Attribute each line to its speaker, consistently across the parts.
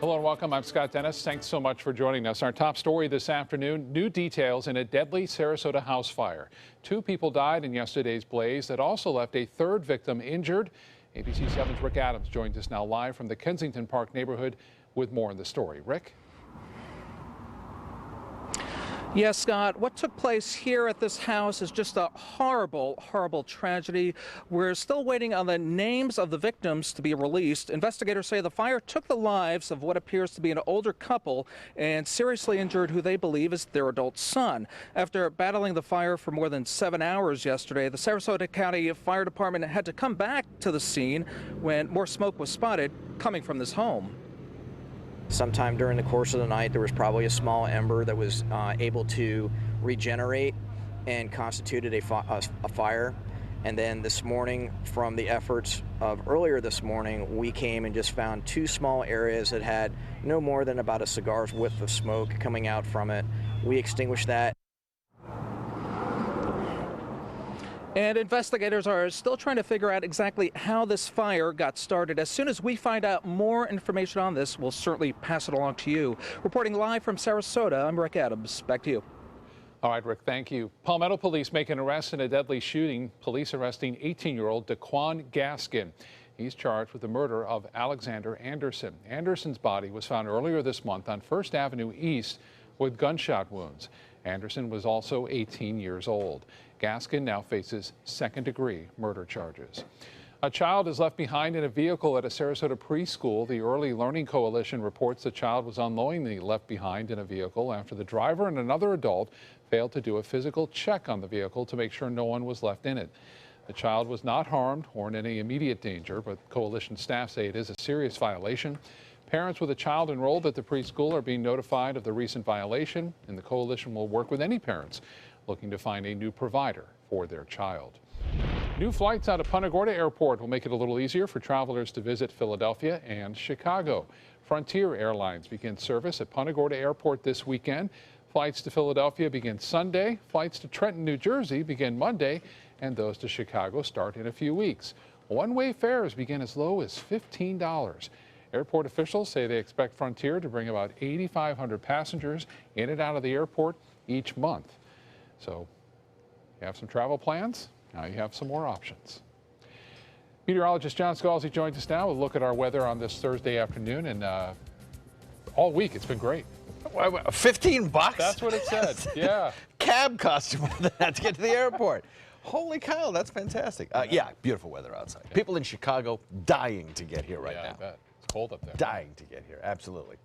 Speaker 1: Hello and welcome. I'm Scott Dennis. Thanks so much for joining us. Our top story this afternoon, new details in a deadly Sarasota house fire. 2 people died in yesterday's blaze that also left a 3rd victim injured. ABC7's Rick Adams joins us now live from the Kensington Park neighborhood with more in the story. Rick?
Speaker 2: Yes, Scott, what took place here at this house is just a horrible, horrible tragedy. We're still waiting on the names of the victims to be released. Investigators say the fire took the lives of what appears to be an older couple and seriously injured who they believe is their adult son. After battling the fire for more than 7 hours yesterday, the Sarasota County Fire Department had to come back to the scene when more smoke was spotted coming from this home.
Speaker 3: Sometime during the course of the night, there was probably a small ember that was able to regenerate and constituted a fire. And then this morning, from the efforts of earlier this morning, we came and just found 2 small areas that had no more than about a cigar's width of smoke coming out from it. We extinguished that.
Speaker 2: And investigators are still trying to figure out exactly how this fire got started. As soon as we find out more information on this, we'll certainly pass it along to you. Reporting live from Sarasota, I'm Rick Adams. Back to you.
Speaker 1: All right, Rick, thank you. Palmetto police make an arrest in a deadly shooting. Police arresting 18-year-old Daquan Gaskin. He's charged with the murder of Alexander Anderson. Anderson's body was found earlier this month on 1st Avenue East with gunshot wounds. Anderson was also 18 years old. Gaskin now faces 2nd-degree murder charges. A child is left behind in a vehicle at a Sarasota preschool. The Early Learning Coalition reports the child was unknowingly left behind in a vehicle after the driver and another adult failed to do a physical check on the vehicle to make sure no one was left in it. The child was not harmed or in any immediate danger, but coalition staff say it is a serious violation. Parents with a child enrolled at the preschool are being notified of the recent violation, and the coalition will work with any parents looking to find a new provider for their child. New flights out of Punta Gorda Airport will make it a little easier for travelers to visit Philadelphia and Chicago. Frontier Airlines begins service at Punta Gorda Airport this weekend. Flights to Philadelphia begin Sunday. Flights to Trenton, New Jersey begin Monday, and those to Chicago start in a few weeks. One-way fares begin as low as $15. Airport officials say they expect Frontier to bring about 8,500 passengers in and out of the airport each month. So you have some travel plans, now you have some more options. Meteorologist John Scalzi joins us now with a look at our weather on this Thursday afternoon, and all week it's been great.
Speaker 4: $15?
Speaker 1: That's what it said, yeah.
Speaker 4: Cab costs you more than that to get to the airport. Holy cow, that's fantastic. Yeah, beautiful weather outside. Yeah. People in Chicago dying to get here right now.
Speaker 1: I bet. It's cold up there.
Speaker 4: Dying to get here, absolutely.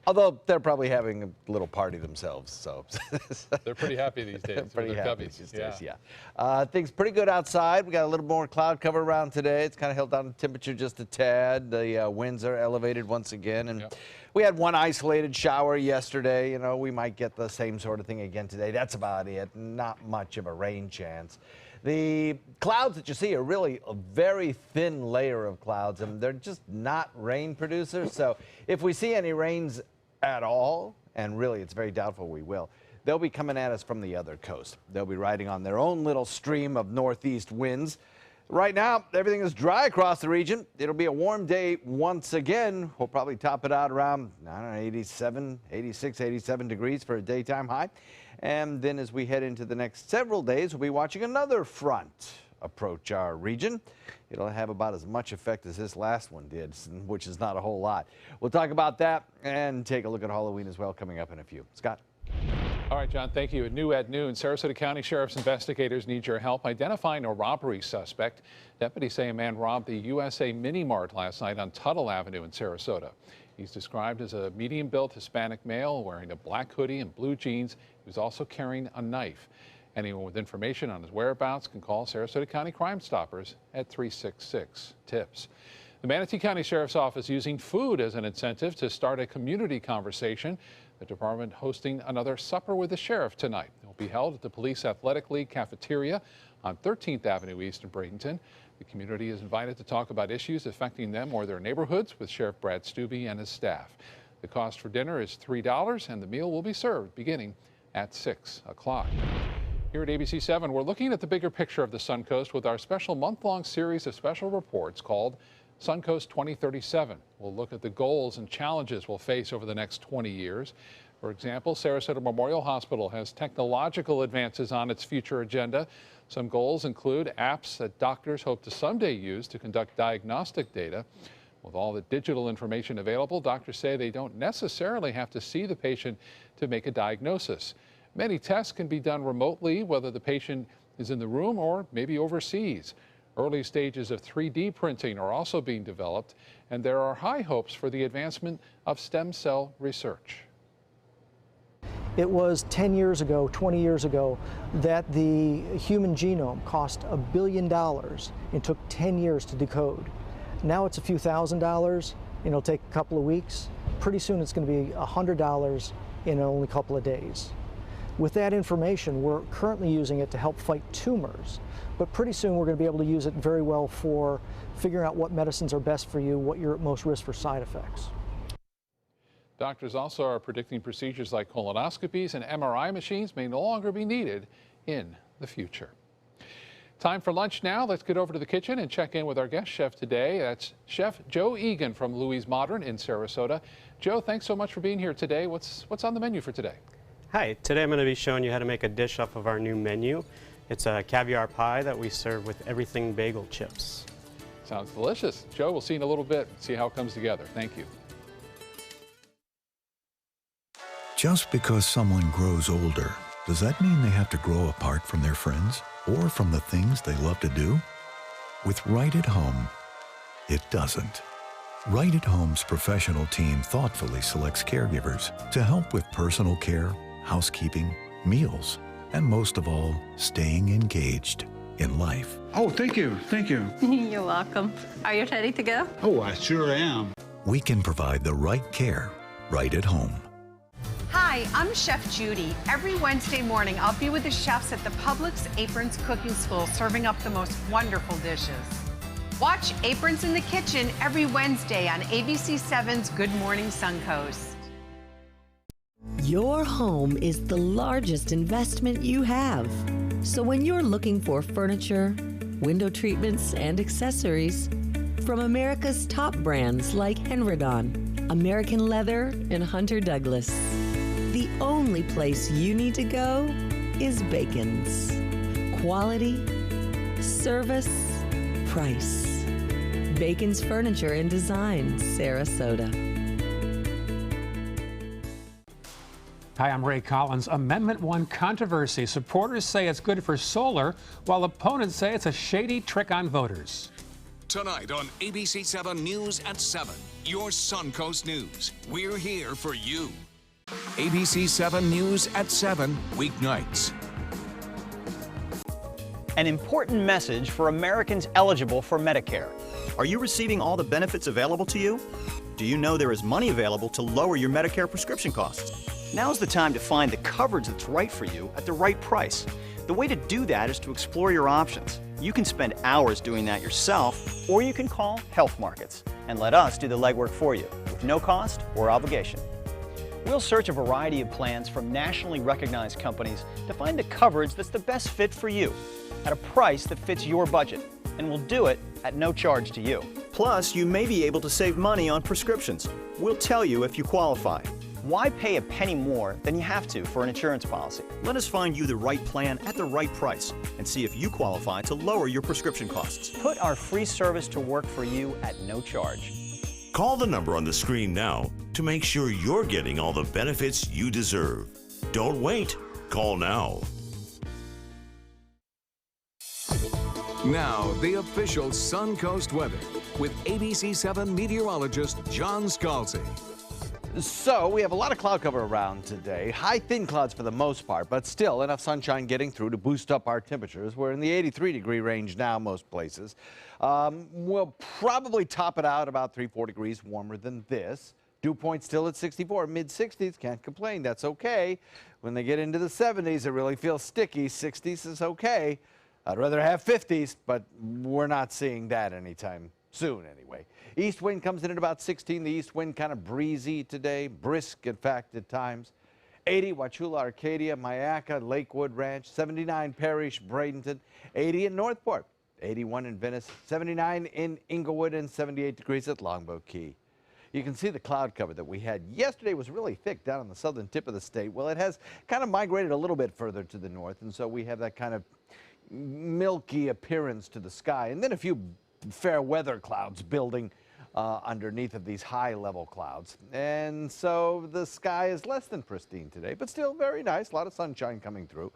Speaker 4: Although they're probably having a little party themselves, so.
Speaker 1: They're pretty happy these days.
Speaker 4: Pretty happy
Speaker 1: cubbies.
Speaker 4: these days, yeah. Things pretty good outside. We got a little more cloud cover around today. It's kind of held down the temperature just a tad. The winds are elevated once again, and we had one isolated shower yesterday. You know, we might get the same sort of thing again today. That's about it. Not much of a rain chance. The clouds that you see are really a very thin layer of clouds, and they're just not rain producers. So if we see any rains at all, and really it's very doubtful we will, they'll be coming at us from the other coast. They'll be riding on their own little stream of northeast winds. Right now, everything is dry across the region. It'll be a warm day once again. We'll probably top it out around, I don't know, 87, 86, 87 degrees for a daytime high. And then as we head into the next several days, we'll be watching another front approach our region. It'll have about as much effect as this last one did, which is not a whole lot. We'll talk about that and take a look at Halloween as well coming up in a few. Scott?
Speaker 1: All right, John, thank you. New at noon, Sarasota County Sheriff's investigators need your help identifying a robbery suspect. Deputies say a man robbed the USA Mini Mart last night on Tuttle Avenue in Sarasota. He's described as a medium-built Hispanic male wearing a black hoodie and blue jeans. He was also carrying a knife. Anyone with information on his whereabouts can call Sarasota County Crime Stoppers at 366-TIPS. The Manatee County Sheriff's Office using food as an incentive to start a community conversation. The department hosting another supper with the sheriff tonight. It will be held at the Police Athletic League cafeteria on 13th Avenue East in Bradenton. The community is invited to talk about issues affecting them or their neighborhoods with Sheriff Brad Stubbe and his staff. The cost for dinner is $3 and the meal will be served beginning at 6 o'clock. Here at ABC7, we're looking at the bigger picture of the Suncoast with our special month-long series of special reports called Suncoast 2037 will look at the goals and challenges we'll face over the next 20 years. For example, Sarasota Memorial Hospital has technological advances on its future agenda. Some goals include apps that doctors hope to someday use to conduct diagnostic data. With all the digital information available, doctors say they don't necessarily have to see the patient to make a diagnosis. Many tests can be done remotely, whether the patient is in the room or maybe overseas. Early stages of 3D printing are also being developed, and there are high hopes for the advancement of stem cell research.
Speaker 5: It was 10 years ago, 20 years ago, that the human genome cost $1 billion and took 10 years to decode. Now it's a few $1,000s, and it'll take a couple of weeks. Pretty soon it's going to be $100 in only a couple of days. With that information, we're currently using it to help fight tumors, but pretty soon we're going to be able to use it very well for figuring out what medicines are best for you, what you're at most risk for side effects.
Speaker 1: Doctors also are predicting procedures like colonoscopies and MRI machines may no longer be needed in the future. Time for lunch now. Let's get over to the kitchen and check in with our guest chef today. That's Chef Joe Egan from Louis Modern in Sarasota. Joe, thanks so much for being here today. What's on the menu for today?
Speaker 6: Hi, today I'm going to be showing you how to make a dish off of our new menu. It's a caviar pie that we serve with everything bagel chips.
Speaker 1: Sounds delicious. Joe, we'll see you in a little bit, see how it comes together. Thank you.
Speaker 7: Just because someone grows older, does that mean they have to grow apart from their friends or from the things they love to do? With Right at Home, it doesn't. Right at Home's professional team thoughtfully selects caregivers to help with personal care, housekeeping, meals, and most of all, staying engaged in life.
Speaker 8: Oh, thank you, thank you.
Speaker 9: You're welcome. Are you ready to go?
Speaker 8: Oh, I sure am.
Speaker 7: We can provide the right care right at home.
Speaker 10: Hi, I'm Chef Judy. Every Wednesday morning, I'll be with the chefs at the Publix Aprons Cooking School serving up the most wonderful dishes. Watch Aprons in the Kitchen every Wednesday on ABC7's Good Morning Suncoast.
Speaker 11: Your home is the largest investment you have. So when you're looking for furniture, window treatments, and accessories, from America's top brands like Henredon, American Leather, and Hunter Douglas, the only place you need to go is Bacon's. Quality, service, price. Bacon's Furniture and Design, Sarasota.
Speaker 12: Hi, I'm Ray Collins. Amendment 1 controversy. Supporters say it's good for solar, while opponents say it's a shady trick on voters.
Speaker 13: Tonight on ABC7 News at 7, your Suncoast News. We're here for you. ABC7 News at 7, weeknights.
Speaker 14: An important message for Americans eligible for Medicare. Are you receiving all the benefits available to you? Do you know there is money available to lower your Medicare prescription costs? Now's the time to find the coverage that's right for you at the right price. The way to do that is to explore your options. You can spend hours doing that yourself, or you can call Health Markets and let us do the legwork for you with no cost or obligation. We'll search a variety of plans from nationally recognized companies to find the coverage that's the best fit for you at a price that fits your budget, and we'll do it at no charge to you. Plus, you may be able to save money on prescriptions. We'll tell you if you qualify. Why pay a penny more than you have to for an insurance policy? Let us find you the right plan at the right price and see if you qualify to lower your prescription costs. Put our free service to work for you at no charge.
Speaker 15: Call the number on the screen now to make sure you're getting all the benefits you deserve. Don't wait. Call now.
Speaker 13: Now, the official Suncoast weather with ABC7 meteorologist John Scalzi.
Speaker 4: So we have a lot of cloud cover around today. High thin clouds for the most part, but still enough sunshine getting through to boost up our temperatures. We're in the 83-degree range now most places. We'll probably top it out about 3-4 degrees warmer than this. Dew point still at 64, mid-60s. Can't complain. That's okay. When they get into the 70s, it really feels sticky. 60s is okay. I'd rather have 50s, but we're not seeing that anytime soon anyway. East wind comes in at about 16. The east wind kind of breezy today, brisk in fact at times. 80 Wauchula, Arcadia, Mayaca, Lakewood Ranch, 79 Parrish, Bradenton, 80 in Northport. 81 in Venice, 79 in Inglewood, and 78 degrees at Longboat Key. You can see the cloud cover that we had yesterday was really thick down on the southern tip of the state. Well, it has kind of migrated a little bit further to the north, and so we have that kind of milky appearance to the sky, and then a few fair weather clouds building underneath of these high-level clouds. And so the sky is less than pristine today, but still very nice. A lot of sunshine coming through.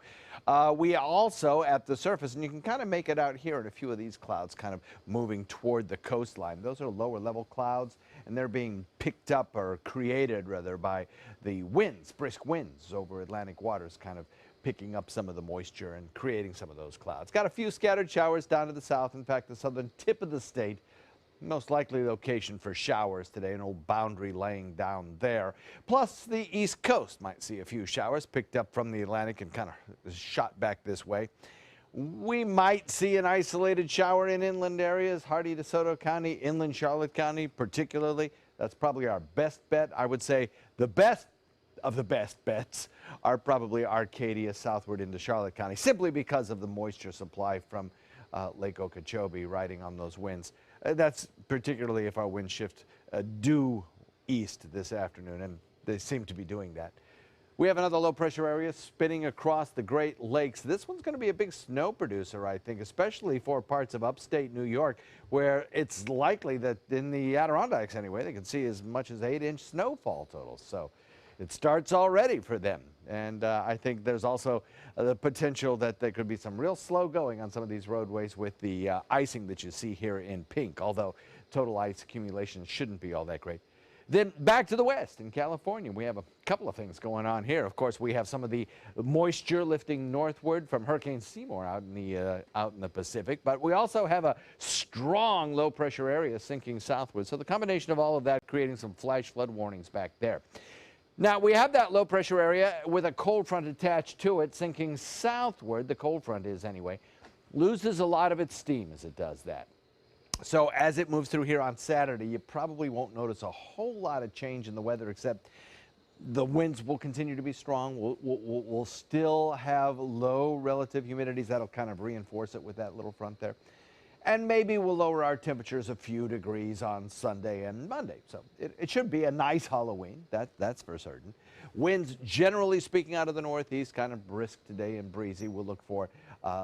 Speaker 4: We also, at the surface, and you can kind of make it out here at a few of these clouds kind of moving toward the coastline. Those are lower-level clouds, and they're being picked up or created, rather, by the winds, brisk winds over Atlantic waters, kind of picking up some of the moisture and creating some of those clouds. Got a few scattered showers down to the south. In fact, the southern tip of the state, most likely location for showers today, an old boundary laying down there. Plus, the east coast might see a few showers picked up from the Atlantic and kind of shot back this way. We might see an isolated shower in inland areas, Hardee, DeSoto County, inland Charlotte County particularly. That's probably our best bet. I would say the best of the best bets are probably Arcadia southward into Charlotte County, simply because of the moisture supply from Lake Okeechobee riding on those winds. That's particularly if our winds shift due east this afternoon, and they seem to be doing that. We have another low pressure area spinning across the Great Lakes. This one's going to be a big snow producer, I think, especially for parts of upstate New York, where it's likely that in the Adirondacks anyway, they can see as much as 8-inch snowfall totals. So it starts already for them. And I think there's also the potential that there could be some real slow going on some of these roadways with the icing that you see here in pink, although total ice accumulation shouldn't be all that great. Then back to the west in California, we have a couple of things going on here. Of course, we have some of the moisture lifting northward from Hurricane Seymour out in the Pacific, but we also have a strong low pressure area sinking southward. So the combination of all of that creating some flash flood warnings back there. Now, we have that low pressure area with a cold front attached to it, sinking southward, the cold front is anyway, loses a lot of its steam as it does that. So as it moves through here on Saturday, you probably won't notice a whole lot of change in the weather, except the winds will continue to be strong. We'll still have low relative humidities. That'll kind of reinforce it with that little front there. And maybe we'll lower our temperatures a few degrees on Sunday and Monday. So it should be a nice Halloween, that's for certain. Winds, generally speaking, out of the northeast, kind of brisk today and breezy. We'll look for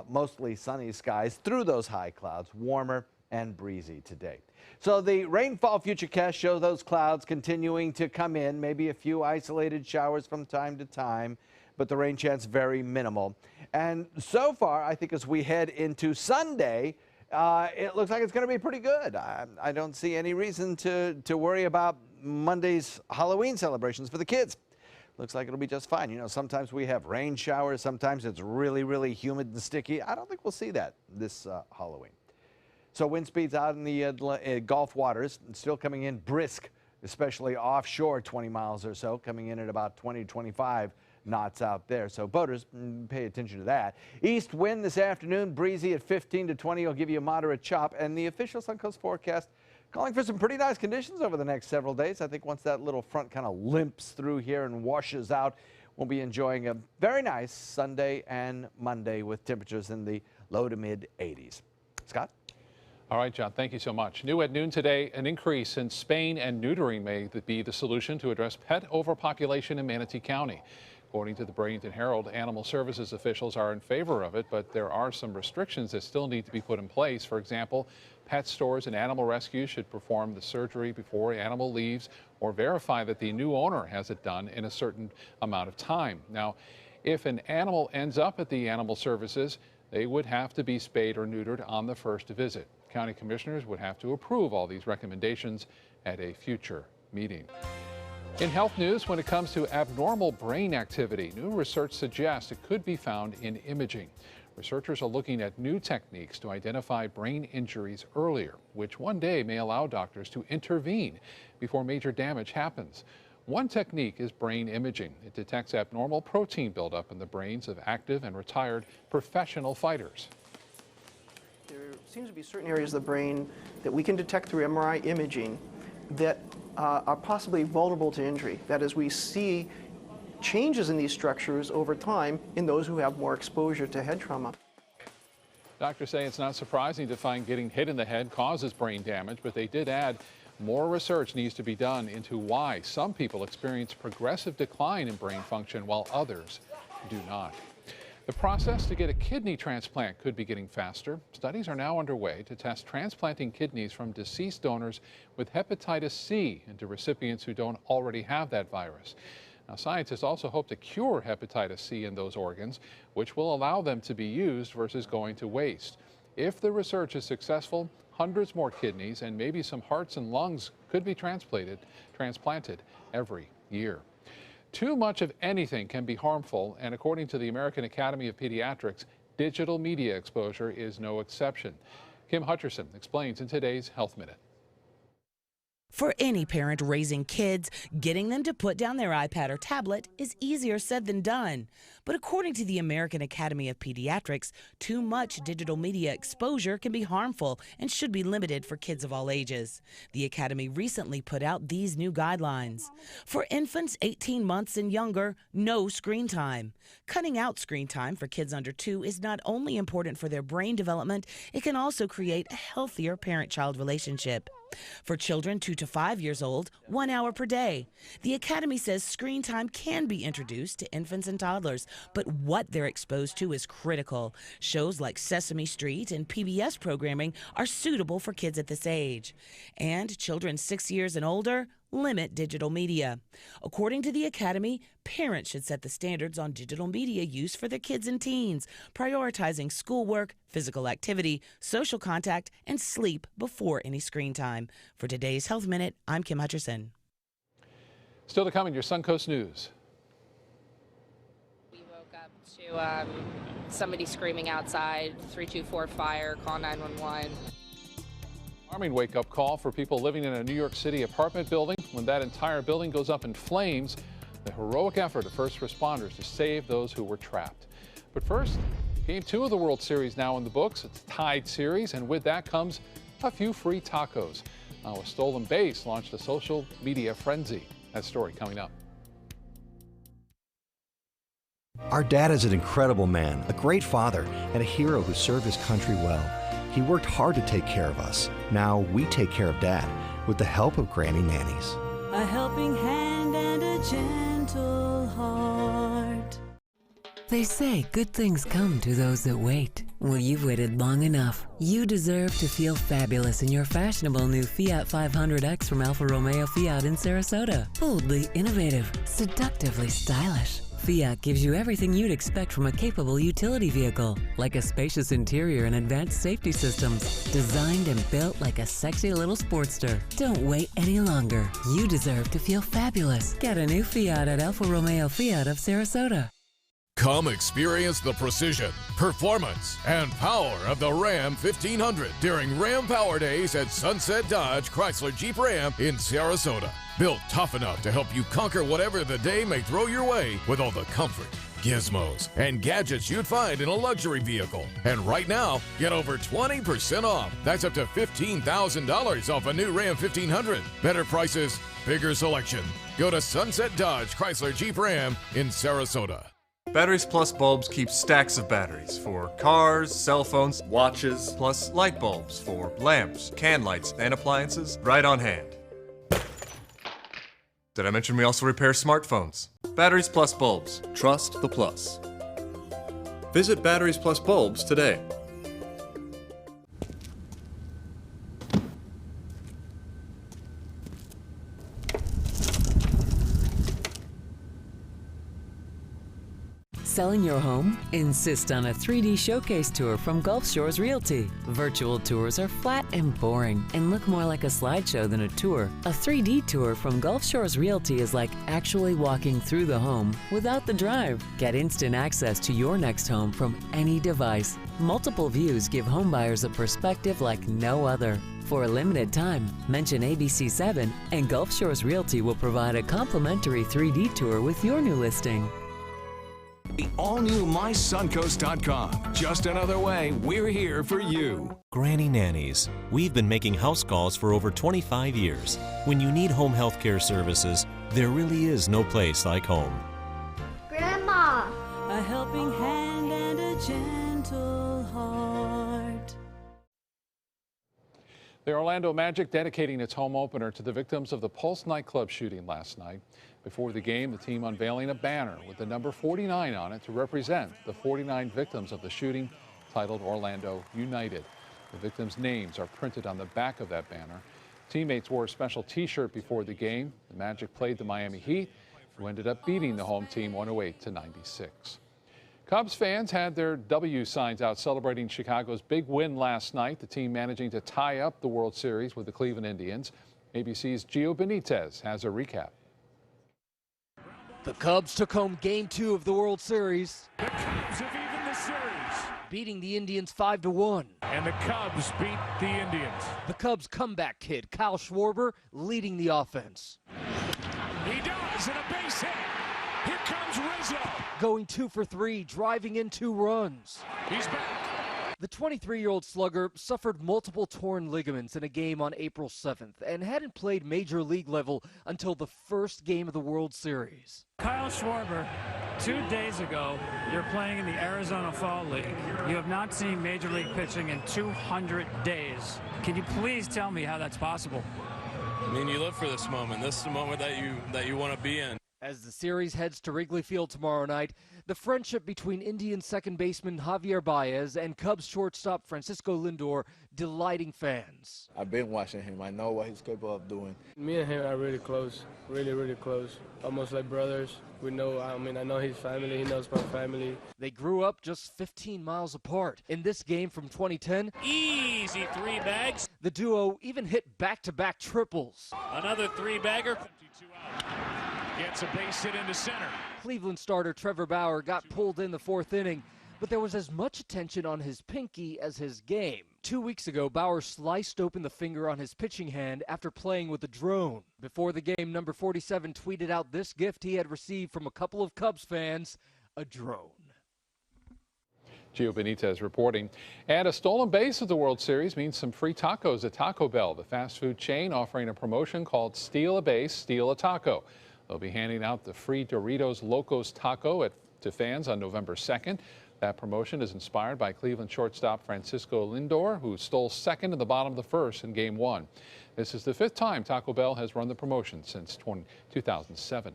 Speaker 4: mostly sunny skies through those high clouds, warmer and breezy today. So the rainfall futurecast shows those clouds continuing to come in, maybe a few isolated showers from time to time, but the rain chance very minimal. And so far, I think as we head into Sunday, it looks like it's going to be pretty good. I don't see any reason to worry about Monday's Halloween celebrations for the kids. Looks like it'll be just fine. You know, sometimes we have rain showers. Sometimes it's really, really humid and sticky. I don't think we'll see that this Halloween. So wind speeds out in the Gulf waters still coming in brisk, especially offshore 20 miles or so, coming in at about 20 to 25 knots out there. So boaters, pay attention to that. East wind this afternoon, breezy at 15 to 20 will give you a moderate chop. And the official Suncoast forecast calling for some pretty nice conditions over the next several days. I think once that little front kind of limps through here and washes out, we'll be enjoying a very nice Sunday and Monday with temperatures in the low to mid 80s. Scott?
Speaker 1: All right, John, thank you so much. New at noon today, an increase in spaying and neutering may be the solution to address pet overpopulation in Manatee County. According to the Bradenton Herald, animal services officials are in favor of it, but there are some restrictions that still need to be put in place. For example, pet stores and animal rescues should perform the surgery before the animal leaves or verify that the new owner has it done in a certain amount of time. Now, if an animal ends up at the animal services, they would have to be spayed or neutered on the first visit. County commissioners would have to approve all these recommendations at a future meeting. In health news, when it comes to abnormal brain activity, new research suggests it could be found in imaging. Researchers are looking at new techniques to identify brain injuries earlier, which one day may allow doctors to intervene before major damage happens. One technique is brain imaging. It detects abnormal protein buildup in the brains of active and retired professional fighters.
Speaker 16: There seems to be certain areas of the brain that we can detect through MRI imaging that are possibly vulnerable to injury. That is, we see changes in these structures over time in those who have more exposure to head trauma.
Speaker 1: Doctors say it's not surprising to find getting hit in the head causes brain damage, but they did add more research needs to be done into why some people experience progressive decline in brain function while others do not. The process to get a kidney transplant could be getting faster. Studies are now underway to test transplanting kidneys from deceased donors with hepatitis C into recipients who don't already have that virus. Now, scientists also hope to cure hepatitis C in those organs, which will allow them to be used versus going to waste. If the research is successful, hundreds more kidneys and maybe some hearts and lungs could be transplanted every year. Too much of anything can be harmful, and according to the American Academy of Pediatrics, digital media exposure is no exception. Kim Hutcherson explains in today's Health Minute.
Speaker 17: For any parent raising kids, getting them to put down their iPad or tablet is easier said than done. But according to the American Academy of Pediatrics, too much digital media exposure can be harmful and should be limited for kids of all ages. The Academy recently put out these new guidelines. For infants 18 months and younger, no screen time. Cutting out screen time for kids under 2 is not only important for their brain development, it can also create a healthier parent-child relationship. For children 2 to 5 years old, 1 hour per day. The Academy says screen time can be introduced to infants and toddlers, but what they're exposed to is critical. Shows like Sesame Street and PBS programming are suitable for kids at this age. And children 6 years and older, limit digital media. According to the Academy, parents should set the standards on digital media use for their kids and teens, prioritizing schoolwork, physical activity, social contact, and sleep before any screen time. For today's Health Minute, I'm Kim Hutcherson.
Speaker 1: Still to come in your Suncoast News.
Speaker 18: We woke up to somebody screaming outside, 324 fire, call 911.
Speaker 1: Alarming wake-up call for people living in a New York City apartment building. When that entire building goes up in flames, the heroic effort of first responders to save those who were trapped. But first, Game 2 of the World Series now in the books. It's a tied series, and with that comes a few free tacos. Now, a stolen base launched a social media frenzy. That story coming up.
Speaker 19: Our dad is an incredible man, a great father, and a hero who served his country well. He worked hard to take care of us. Now we take care of Dad with the help of Granny Nannies.
Speaker 11: A helping hand and a gentle heart. They say good things come to those that wait. Well, you've waited long enough. You deserve to feel fabulous in your fashionable new Fiat 500X from Alfa Romeo Fiat in Sarasota. Boldly innovative, seductively stylish. Fiat gives you everything you'd expect from a capable utility vehicle, like a spacious interior and advanced safety systems, designed and built like a sexy little sportster. Don't wait any longer. You deserve to feel fabulous. Get a new Fiat at Alfa Romeo Fiat of Sarasota.
Speaker 20: Come experience the precision, performance, and power of the Ram 1500 during Ram Power Days at Sunset Dodge Chrysler Jeep Ram in Sarasota. Built tough enough to help you conquer whatever the day may throw your way with all the comfort, gizmos, and gadgets you'd find in a luxury vehicle. And right now, get over 20% off. That's up to $15,000 off a new Ram 1500. Better prices, bigger selection. Go to Sunset Dodge Chrysler Jeep Ram in Sarasota.
Speaker 21: Batteries Plus bulbs keep stacks of batteries for cars, cell phones, watches, plus light bulbs for lamps, can lights, and appliances right on hand. Did I mention we also repair smartphones? Batteries Plus bulbs. Trust the plus. Visit Batteries Plus bulbs today.
Speaker 11: Selling your home? Insist on a 3D showcase tour from Gulf Shores Realty. Virtual tours are flat and boring and look more like a slideshow than a tour. A 3D tour from Gulf Shores Realty is like actually walking through the home without the drive. Get instant access to your next home from any device. Multiple views give homebuyers a perspective like no other. For a limited time, mention ABC7 and Gulf Shores Realty will provide a complimentary 3D tour with your new listing.
Speaker 13: The all-new MySuncoast.com. Just another way we're here for you.
Speaker 22: Granny Nannies. We've been making house calls for over 25 years. When you need home health care services, there really is no place like home.
Speaker 23: Grandma!
Speaker 11: A helping hand and a gentle heart.
Speaker 1: The Orlando Magic dedicating its home opener to the victims of the Pulse nightclub shooting last night. Before the game, the team unveiling a banner with the number 49 on it to represent the 49 victims of the shooting, titled Orlando United. The victims' names are printed on the back of that banner. Teammates wore a special T-shirt before the game. The Magic played the Miami Heat, who ended up beating the home team 108-96. Cubs fans had their W signs out celebrating Chicago's big win last night, the team managing to tie up the World Series with the Cleveland Indians. ABC's Gio Benitez has a recap.
Speaker 2: The Cubs took home Game 2 of the World Series.
Speaker 3: The Cubs have evened the series,
Speaker 2: beating the Indians 5-1.
Speaker 3: And the Cubs beat the Indians.
Speaker 2: The Cubs' comeback kid, Kyle Schwarber, leading the offense.
Speaker 3: He does, and a base hit. Here comes Rizzo.
Speaker 2: Going 2 for 3, driving in 2 runs.
Speaker 3: He's back.
Speaker 2: The 23-year-old slugger suffered multiple torn ligaments in a game on April 7th and hadn't played major league level until the first game of the World Series.
Speaker 23: Kyle Schwarber, 2 days ago, you're playing in the Arizona Fall League. You have not seen major league pitching in 200 days. Can you please tell me how that's possible?
Speaker 24: I mean, you live for this moment. This is the moment that you want to be in.
Speaker 2: As the series heads to Wrigley Field tomorrow night, the friendship between Indian second baseman Javier Baez and Cubs shortstop Francisco Lindor delighting fans.
Speaker 25: I've been watching him. I know what he's capable of doing.
Speaker 26: Me and him are really close, really close, almost like brothers. We know, I know his family, he knows my family.
Speaker 2: They grew up just 15 miles apart. In this game from 2010,
Speaker 23: easy 3 bags.
Speaker 2: The duo even hit back-to-back triples.
Speaker 23: Another 3-bagger.
Speaker 3: Gets a base hit into center.
Speaker 2: Cleveland starter Trevor Bauer got pulled in the 4th inning, but there was as much attention on his pinky as his game. 2 weeks ago, Bauer sliced open the finger on his pitching hand after playing with a drone. Before the game, number 47 tweeted out this gift he had received from a couple of Cubs fans, a drone.
Speaker 1: Gio Benitez reporting. And a stolen base of the World Series means some free tacos at Taco Bell, the fast food chain offering a promotion called Steal a Base, Steal a Taco. They'll be handing out the free Doritos Locos Taco to fans on November 2nd. That promotion is inspired by Cleveland shortstop Francisco Lindor, who stole second in the bottom of the first in Game 1. This is the 5th time Taco Bell has run the promotion since 2007.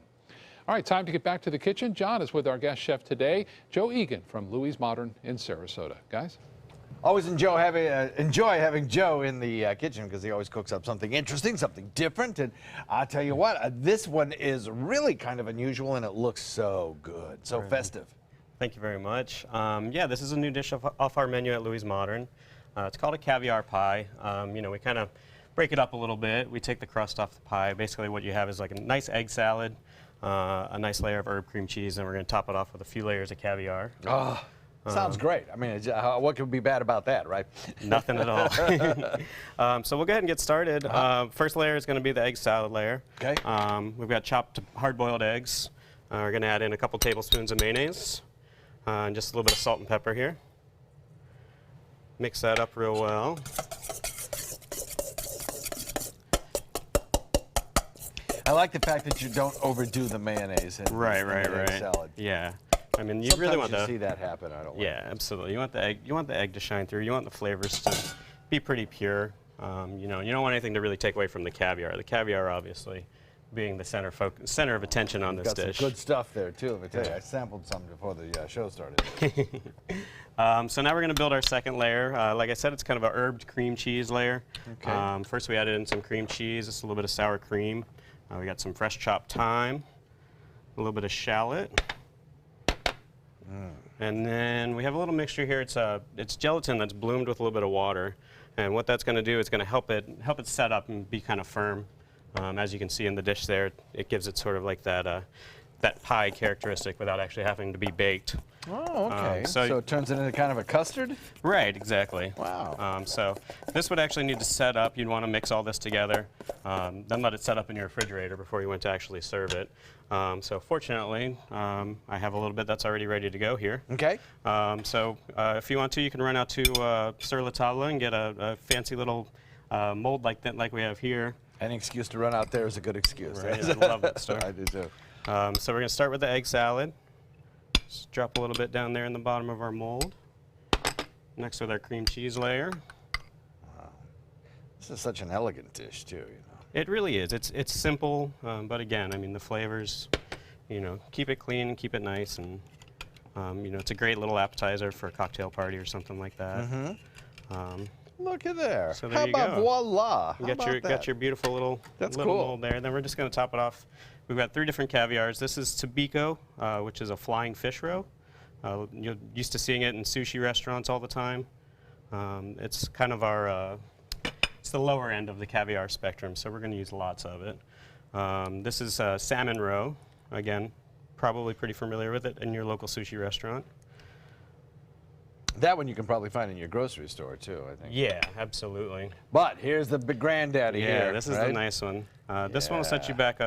Speaker 1: All right, time to get back to the kitchen. John is with our guest chef today, Joe Egan from Louis Modern in Sarasota. Guys?
Speaker 4: Always enjoy having Joe in the kitchen because he always cooks up something interesting, something different. And I'll tell you what, this one is really kind of unusual and it looks so good, so festive.
Speaker 6: Thank you very much. Yeah, this is a new dish off our menu at Louis Modern. It's called a caviar pie. We kind of break it up a little bit. We take the crust off the pie. Basically what you have is like a nice egg salad, a nice layer of herb cream cheese, and we're going to top it off with a few layers of caviar.
Speaker 4: Oh. Sounds great. I mean, what could be bad about that, right?
Speaker 6: Nothing at all. So we'll go ahead and get started. First layer is going to be the egg salad layer.
Speaker 4: Okay.
Speaker 6: We've got chopped hard-boiled eggs. We're going to add in a couple tablespoons of mayonnaise and just a little bit of salt and pepper here. Mix that up real well.
Speaker 4: I like the fact that you don't overdo the mayonnaise in the egg salad.
Speaker 6: Yeah. I mean, you
Speaker 4: Sometimes
Speaker 6: really want
Speaker 4: you see that happen. I don't.
Speaker 6: Yeah, absolutely. You want the egg to shine through. You want the flavors to be pretty pure. You don't want anything to really take away from the caviar. The caviar, obviously, being the center of attention on this dish.
Speaker 4: Some good stuff there too. Let me tell you, I sampled some before the show started.
Speaker 6: So now we're going to build our second layer. Like I said, it's kind of an herbed cream cheese layer.
Speaker 4: Okay.
Speaker 6: First, we added in some cream cheese, just a little bit of sour cream. We got some fresh chopped thyme, a little bit of shallot. And then we have a little mixture here. It's gelatin that's bloomed with a little bit of water, and what that's going to do is going to help it set up and be kind of firm. As you can see in the dish there, it gives it sort of like that pie characteristic without actually having to be baked.
Speaker 4: Oh, okay. So it turns it into kind of a custard?
Speaker 6: Right, exactly.
Speaker 4: Wow.
Speaker 6: So this would actually need to set up. You'd want to mix all this together, then let it set up in your refrigerator before you went to actually serve it. So fortunately, I have a little bit that's already ready to go here.
Speaker 4: Okay.
Speaker 6: So if you want to, you can run out to Sur La Table and get a fancy little mold like that, like we have here.
Speaker 4: Any excuse to run out there is a good excuse.
Speaker 6: Right, I love that stuff.
Speaker 4: I do too.
Speaker 6: So we're going to start with the egg salad. Just drop a little bit down there in the bottom of our mold. Next with our cream cheese layer.
Speaker 4: Wow. This is such an elegant dish, too, you know.
Speaker 6: It really is. It's simple, but again, I mean, the flavors, you know, keep it clean, keep it nice, and, you know, it's a great little appetizer for a cocktail party or something like that.
Speaker 4: Look at there.
Speaker 6: So there
Speaker 4: How
Speaker 6: you
Speaker 4: about
Speaker 6: go.
Speaker 4: voila?
Speaker 6: You
Speaker 4: How
Speaker 6: got your
Speaker 4: about that?
Speaker 6: got your beautiful little
Speaker 4: Cool.
Speaker 6: mold there. And then we're just going to top it off. We've got 3 different caviars. This is Tabiko, which is a flying fish roe. You're used to seeing it in sushi restaurants all the time. It's kind of our it's the lower end of the caviar spectrum, so we're going to use lots of it. This is salmon roe. Again, probably pretty familiar with it in your local sushi restaurant.
Speaker 4: That one you can probably find in your grocery store, too, I think.
Speaker 6: Yeah, absolutely.
Speaker 4: But here's the big granddaddy here.
Speaker 6: Yeah, this is
Speaker 4: right?
Speaker 6: the nice one. This one will set you back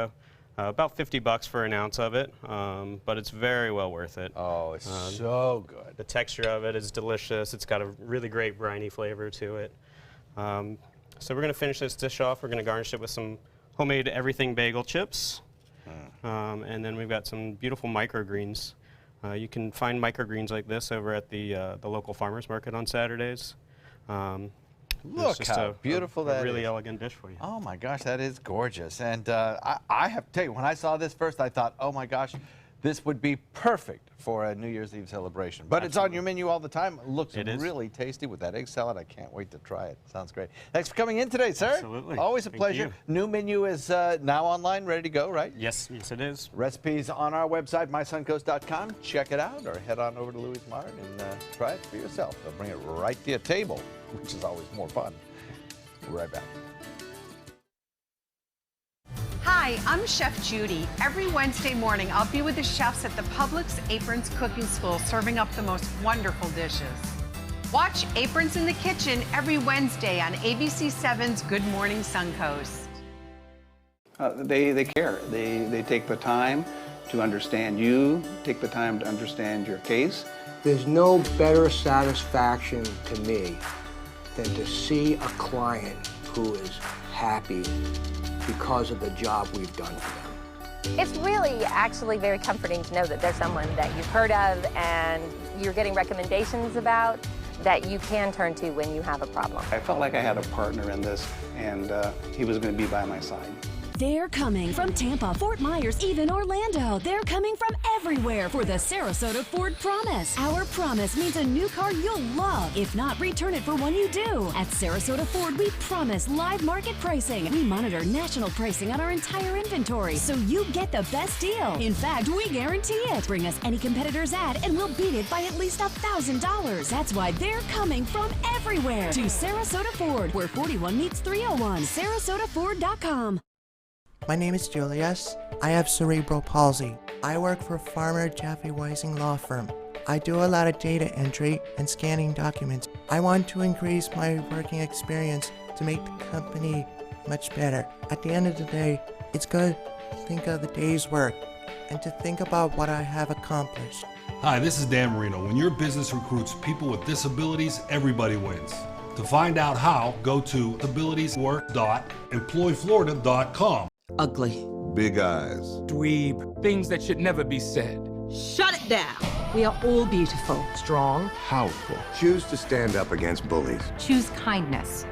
Speaker 6: about $50 for an ounce of it, but it's very well worth it.
Speaker 4: Oh, it's so good.
Speaker 6: The texture of it is delicious. It's got a really great briny flavor to it. So we're going to finish this dish off. We're going to garnish it with some homemade everything bagel chips. And then we've got some beautiful microgreens. You can find microgreens like this over at the local farmers market on Saturdays.
Speaker 4: Look how beautiful that is.
Speaker 6: A really elegant dish for you.
Speaker 4: Oh my gosh, that is gorgeous. And I have to tell you, when I saw this first, I thought, oh my gosh, this would be perfect for a New Year's Eve celebration. But it's on your menu all the time. It looks really tasty with that egg salad. I can't wait to try it. Sounds great. Thanks for coming in today, sir.
Speaker 6: Absolutely.
Speaker 4: Always a
Speaker 6: Thank
Speaker 4: pleasure.
Speaker 6: you.
Speaker 4: New menu is now online, ready to go, right?
Speaker 6: Yes, it is.
Speaker 4: Recipes on our website, mysuncoast.com. Check it out, or head on over to Louis Martin and try it for yourself. They'll bring it right to your table, which is always more fun. We'll be right back.
Speaker 5: Hi, I'm Chef Judy. Every Wednesday morning, I'll be with the chefs at the Publix Aprons Cooking School serving up the most wonderful dishes. Watch Aprons in the Kitchen every Wednesday on ABC7's Good Morning Suncoast.
Speaker 7: They care. They take the time to understand you, take the time to understand your case.
Speaker 8: There's no better satisfaction to me than to see a client who is happy because of the job we've done for them.
Speaker 9: It's really actually very comforting to know that there's someone that you've heard of and you're getting recommendations about that you can turn to when you have a problem.
Speaker 7: I felt like I had a partner in this, and he was going to be by my side.
Speaker 10: They're coming from Tampa, Fort Myers, even Orlando. They're coming from everywhere for the Sarasota Ford Promise. Our promise means a new car you'll love. If not, return it for one you do. At Sarasota Ford, we promise live market pricing. We monitor national pricing on our entire inventory, so you get the best deal. In fact, we guarantee it. Bring us any competitor's ad, and we'll beat it by at least $1,000. That's why they're coming from everywhere to Sarasota Ford, where 41 meets 301. SarasotaFord.com.
Speaker 12: My name is Julius. I have cerebral palsy. I work for Farmer Jeffy Weising Law Firm. I do a lot of data entry and scanning documents. I want to increase my working experience to make the company much better. At the end of the day, it's good to think of the day's work and to think about what I have accomplished.
Speaker 27: Hi, this is Dan Marino. When your business recruits people with disabilities, everybody wins. To find out how, go to abilitieswork.employflorida.com.
Speaker 28: Ugly.
Speaker 29: Big eyes.
Speaker 28: Dweeb. Things that should never be said.
Speaker 30: Shut it down. We are all beautiful.
Speaker 28: Strong.
Speaker 29: Powerful. Choose to stand up against bullies.
Speaker 30: Choose kindness.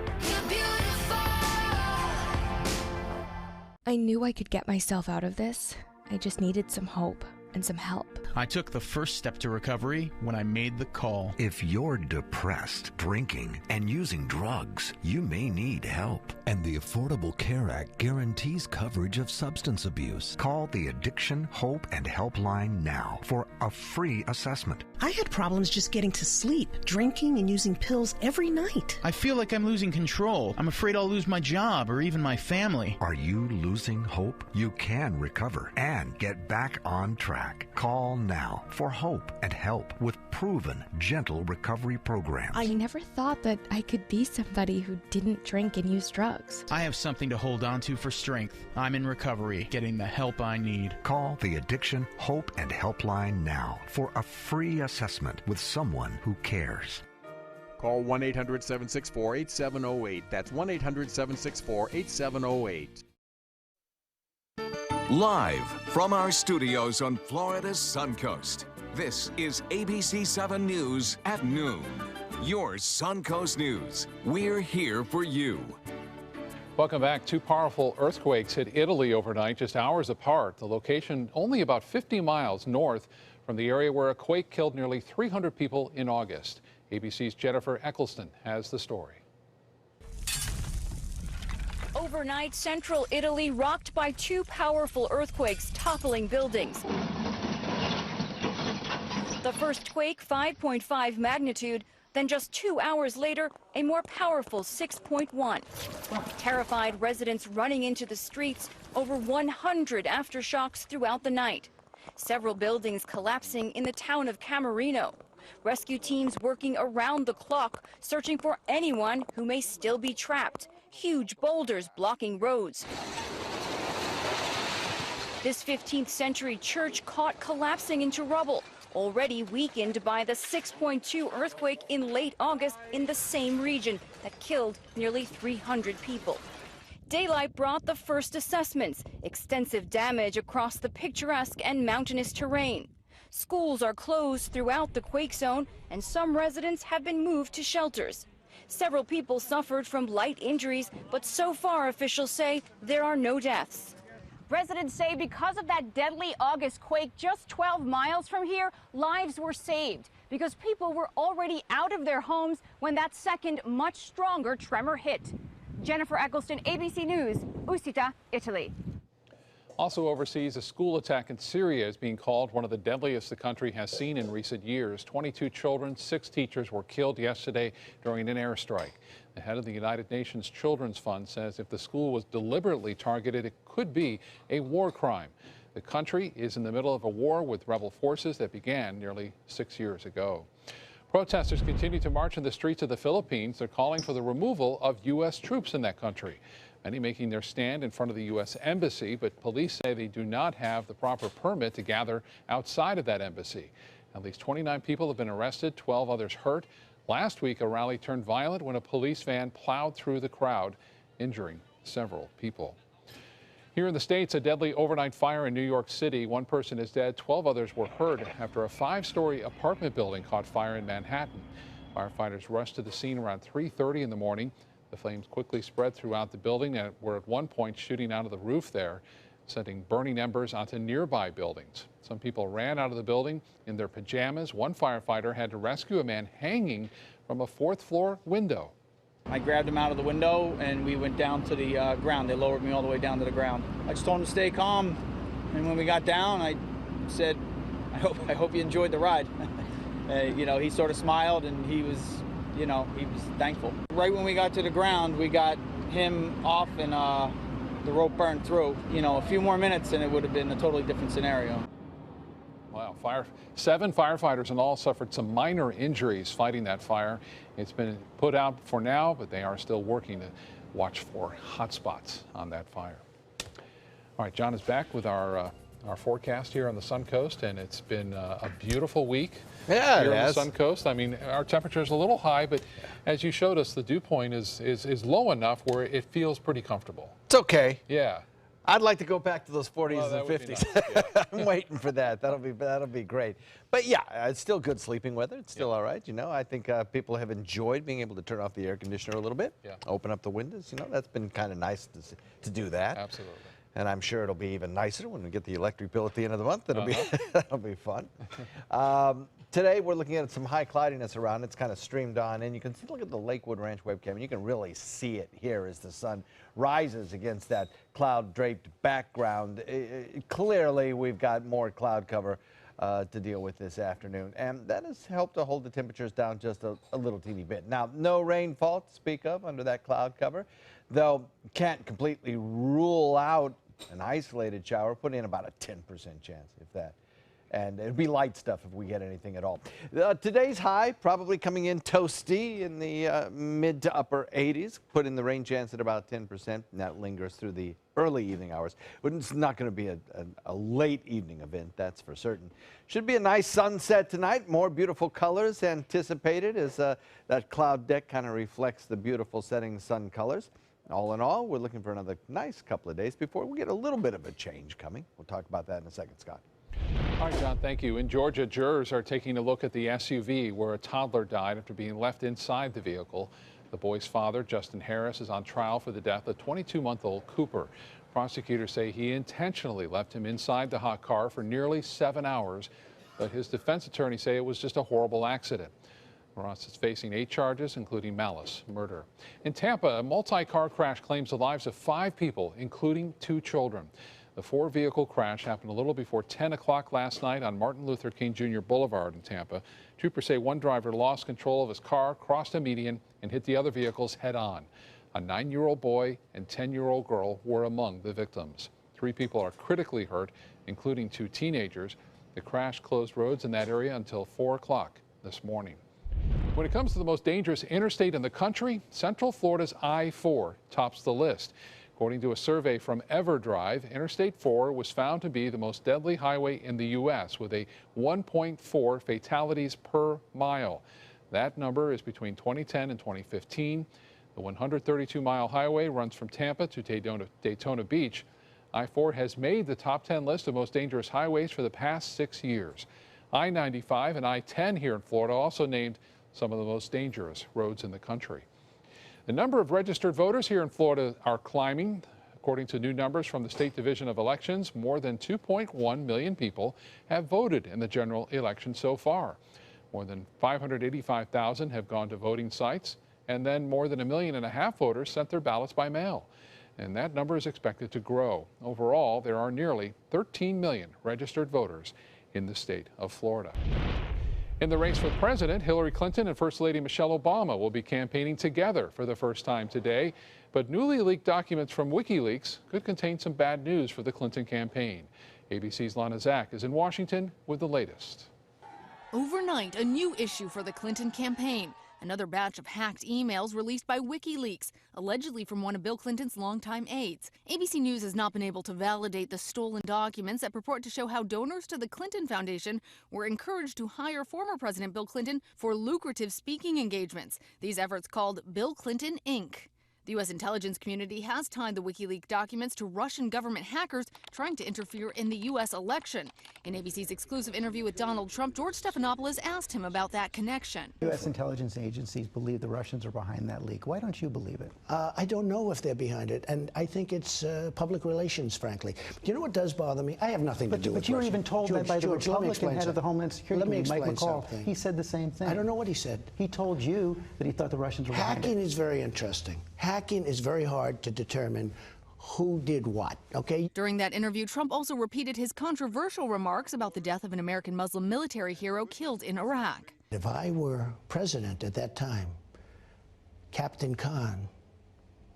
Speaker 31: I knew I could get myself out of this. I just needed some hope and some help.
Speaker 32: I took the first step to recovery when I made the call.
Speaker 33: If you're depressed, drinking, and using drugs, you may need help.
Speaker 34: And the Affordable Care Act guarantees coverage of substance abuse.
Speaker 33: Call the Addiction, Hope, and Helpline now for a free assessment.
Speaker 35: I had problems just getting to sleep, drinking and using pills every night.
Speaker 32: I feel like I'm losing control. I'm afraid I'll lose my job or even my family.
Speaker 33: Are you losing hope? You can recover and get back on track. Call now for hope and help with proven, gentle recovery programs.
Speaker 31: I never thought that I could be somebody who didn't drink and use drugs.
Speaker 32: I have something to hold on to for strength. I'm in recovery, getting the help I need.
Speaker 33: Call the Addiction, Hope, and Helpline now for a free assessment with someone who cares.
Speaker 36: Call 1-800-764-8708. That's 1-800-764-8708.
Speaker 13: Live from our studios on Florida's Suncoast, this is ABC7 News at noon. Your Suncoast News. We're here for you.
Speaker 1: Welcome back. Two powerful earthquakes hit Italy overnight, just hours apart. The location only about 50 miles north from the area where a quake killed nearly 300 people in August. ABC's Jennifer Eccleston has the story.
Speaker 3: Overnight, central Italy rocked by two powerful earthquakes toppling buildings. The first quake, 5.5 magnitude. Then just 2 hours later, a more powerful 6.1. Terrified residents running into the streets, over 100 aftershocks throughout the night. Several buildings collapsing in the town of Camerino. Rescue teams working around the clock, searching for anyone who may still be trapped. Huge boulders blocking roads. This 15th century church caught collapsing into rubble, already weakened by the 6.2 earthquake in late August in the same region that killed nearly 300 people. Daylight brought the first assessments, extensive damage across the picturesque and mountainous terrain. Schools are closed throughout the quake zone, and some residents have been moved to shelters. Several people suffered from light injuries, but so far officials say there are no deaths.
Speaker 11: Residents say because of that deadly August quake just 12 miles from here, lives were saved because people were already out of their homes when that second, much stronger tremor hit. Jennifer Eccleston, ABC News, Usita, Italy.
Speaker 1: Also overseas, a school attack in Syria is being called one of the deadliest the country has seen in recent years. 22 children, 6 teachers were killed yesterday during an airstrike. The head of the United Nations Children's Fund says if the school was deliberately targeted, it could be a war crime. The country is in the middle of a war with rebel forces that began nearly 6 years ago. Protesters continue to march in the streets of the Philippines. They're calling for the removal of U.S. troops in that country. Many making their stand in front of the U.S. Embassy, but police say they do not have the proper permit to gather outside of that embassy. At least 29 people have been arrested, 12 others hurt. Last week, a rally turned violent when a police van plowed through the crowd, injuring several people. Here in the States, a deadly overnight fire in New York City. One person is dead, 12 others were hurt after a 5-story apartment building caught fire in Manhattan. Firefighters rushed to the scene around 3:30 in the morning. The flames quickly spread throughout the building and were at one point shooting out of the roof there, sending burning embers onto nearby buildings. Some people ran out of the building in their pajamas. One firefighter had to rescue a man hanging from a 4th-floor window.
Speaker 14: I grabbed him out of the window and we went down to the ground. They lowered me all the way down to the ground. I just told him to stay calm, and when we got down, I said, I hope you enjoyed the ride. You know, he sort of smiled and he was thankful. Right when we got to the ground, we got him off and the rope burned through. You know, a few more minutes and it would have been a totally different scenario.
Speaker 1: Wow, 7 firefighters in all suffered some minor injuries fighting that fire. It's been put out for now, but they are still working to watch for hot spots on that fire. All right, John is back with our forecast here on the Sun Coast, and it's been a beautiful week here on the Sun Coast. I mean, our temperature is a little high, but as you showed us, the dew point is low enough where it feels pretty comfortable.
Speaker 4: It's okay.
Speaker 1: Yeah.
Speaker 4: I'd like to go back to those 40s and 50s.
Speaker 1: Nice, yeah.
Speaker 4: I'm waiting for that. That'll be great. But yeah, it's still good sleeping weather. It's still all right. You know, I think people have enjoyed being able to turn off the air conditioner a little bit, open up the windows. You know, that's been kind of nice to do that.
Speaker 1: Absolutely.
Speaker 4: And I'm sure it'll be even nicer when we get the electric bill at the end of the month. That'll be fun. Today we're looking at some high cloudiness around. It's kind of streamed on, and you can look at the Lakewood Ranch webcam, and you can really see it here as the sun rises against that cloud-draped background. Clearly, we've got more cloud cover to deal with this afternoon, and that has helped to hold the temperatures down just a little teeny bit. Now, no rainfall to speak of under that cloud cover, though can't completely rule out an isolated shower, put in about a 10% chance, if that. And it'd be light stuff if we get anything at all. Today's high probably coming in toasty in the mid to upper 80s. Put in the rain chance at about 10%. And that lingers through the early evening hours. But it's not going to be a late evening event, that's for certain. Should be a nice sunset tonight. More beautiful colors anticipated as that cloud deck kind of reflects the beautiful setting sun colors. All in all, we're looking for another nice couple of days before we get a little bit of a change coming. We'll talk about that in a second, Scott.
Speaker 1: All right, John, thank you. In Georgia, jurors are taking a look at the SUV where a toddler died after being left inside the vehicle. The boy's father, Justin Harris, is on trial for the death of 22-month-old Cooper. Prosecutors say he intentionally left him inside the hot car for nearly 7 hours, but his defense attorney say it was just a horrible accident. Ross is facing 8 charges, including malice murder. In Tampa, a multi-car crash claims the lives of 5 people, including 2 children. The 4-vehicle crash happened a little before 10 o'clock last night on Martin Luther King Jr. Boulevard in Tampa. Troopers say one driver lost control of his car, crossed a median, and hit the other vehicles head-on. A 9-year-old boy and 10-year-old girl were among the victims. 3 people are critically hurt, including 2 teenagers. The crash closed roads in that area until 4 o'clock this morning. When it comes to the most dangerous interstate in the country, Central Florida's I-4 tops the list. According to a survey from EverDrive, Interstate 4 was found to be the most deadly highway in the U.S. with a 1.4 fatalities per mile. That number is between 2010 and 2015. The 132-mile highway runs from Tampa to Daytona Beach. I-4 has made the top 10 list of most dangerous highways for the past 6 years. I-95 and I-10 here in Florida also named some of the most dangerous roads in the country. The number of registered voters here in Florida are climbing. According to new numbers from the State Division of Elections, more than 2.1 million people have voted in the general election so far. More than 585,000 have gone to voting sites, and then more than 1.5 million voters sent their ballots by mail. And that number is expected to grow. Overall, there are nearly 13 million registered voters in the state of Florida. In the race for president, Hillary Clinton and First Lady Michelle Obama will be campaigning together for the first time today. But newly leaked documents from WikiLeaks could contain some bad news for the Clinton campaign. ABC's Lana Zach is in Washington with the latest.
Speaker 2: Overnight, a new issue for the Clinton campaign. Another batch of hacked emails released by WikiLeaks, allegedly from one of Bill Clinton's longtime aides. ABC News has not been able to validate the stolen documents that purport to show how donors to the Clinton Foundation were encouraged to hire former President Bill Clinton for lucrative speaking engagements. These efforts called Bill Clinton, Inc. The U.S. intelligence community has tied the WikiLeaks documents to Russian government hackers trying to interfere in the U.S. election. In ABC's exclusive interview with Donald Trump, George Stephanopoulos asked him about that connection.
Speaker 5: U.S. intelligence agencies believe the Russians are behind that leak. Why don't you believe it?
Speaker 6: I don't know if they're behind it, and I think it's public relations, frankly. Do you know what does bother me? I have nothing to do with
Speaker 5: But you were
Speaker 6: Russia.
Speaker 5: even told that by the Republican head of the Homeland Security, Mike McCall.
Speaker 6: Something.
Speaker 5: He said the same thing.
Speaker 6: I don't know what he said.
Speaker 5: He told you that he thought the Russians were behind it.
Speaker 6: Hacking is very interesting. Hacking is very hard to determine who did what, okay?
Speaker 2: During that interview, Trump also repeated his controversial remarks about the death of an American Muslim military hero killed in Iraq.
Speaker 6: If I were president at that time, Captain Khan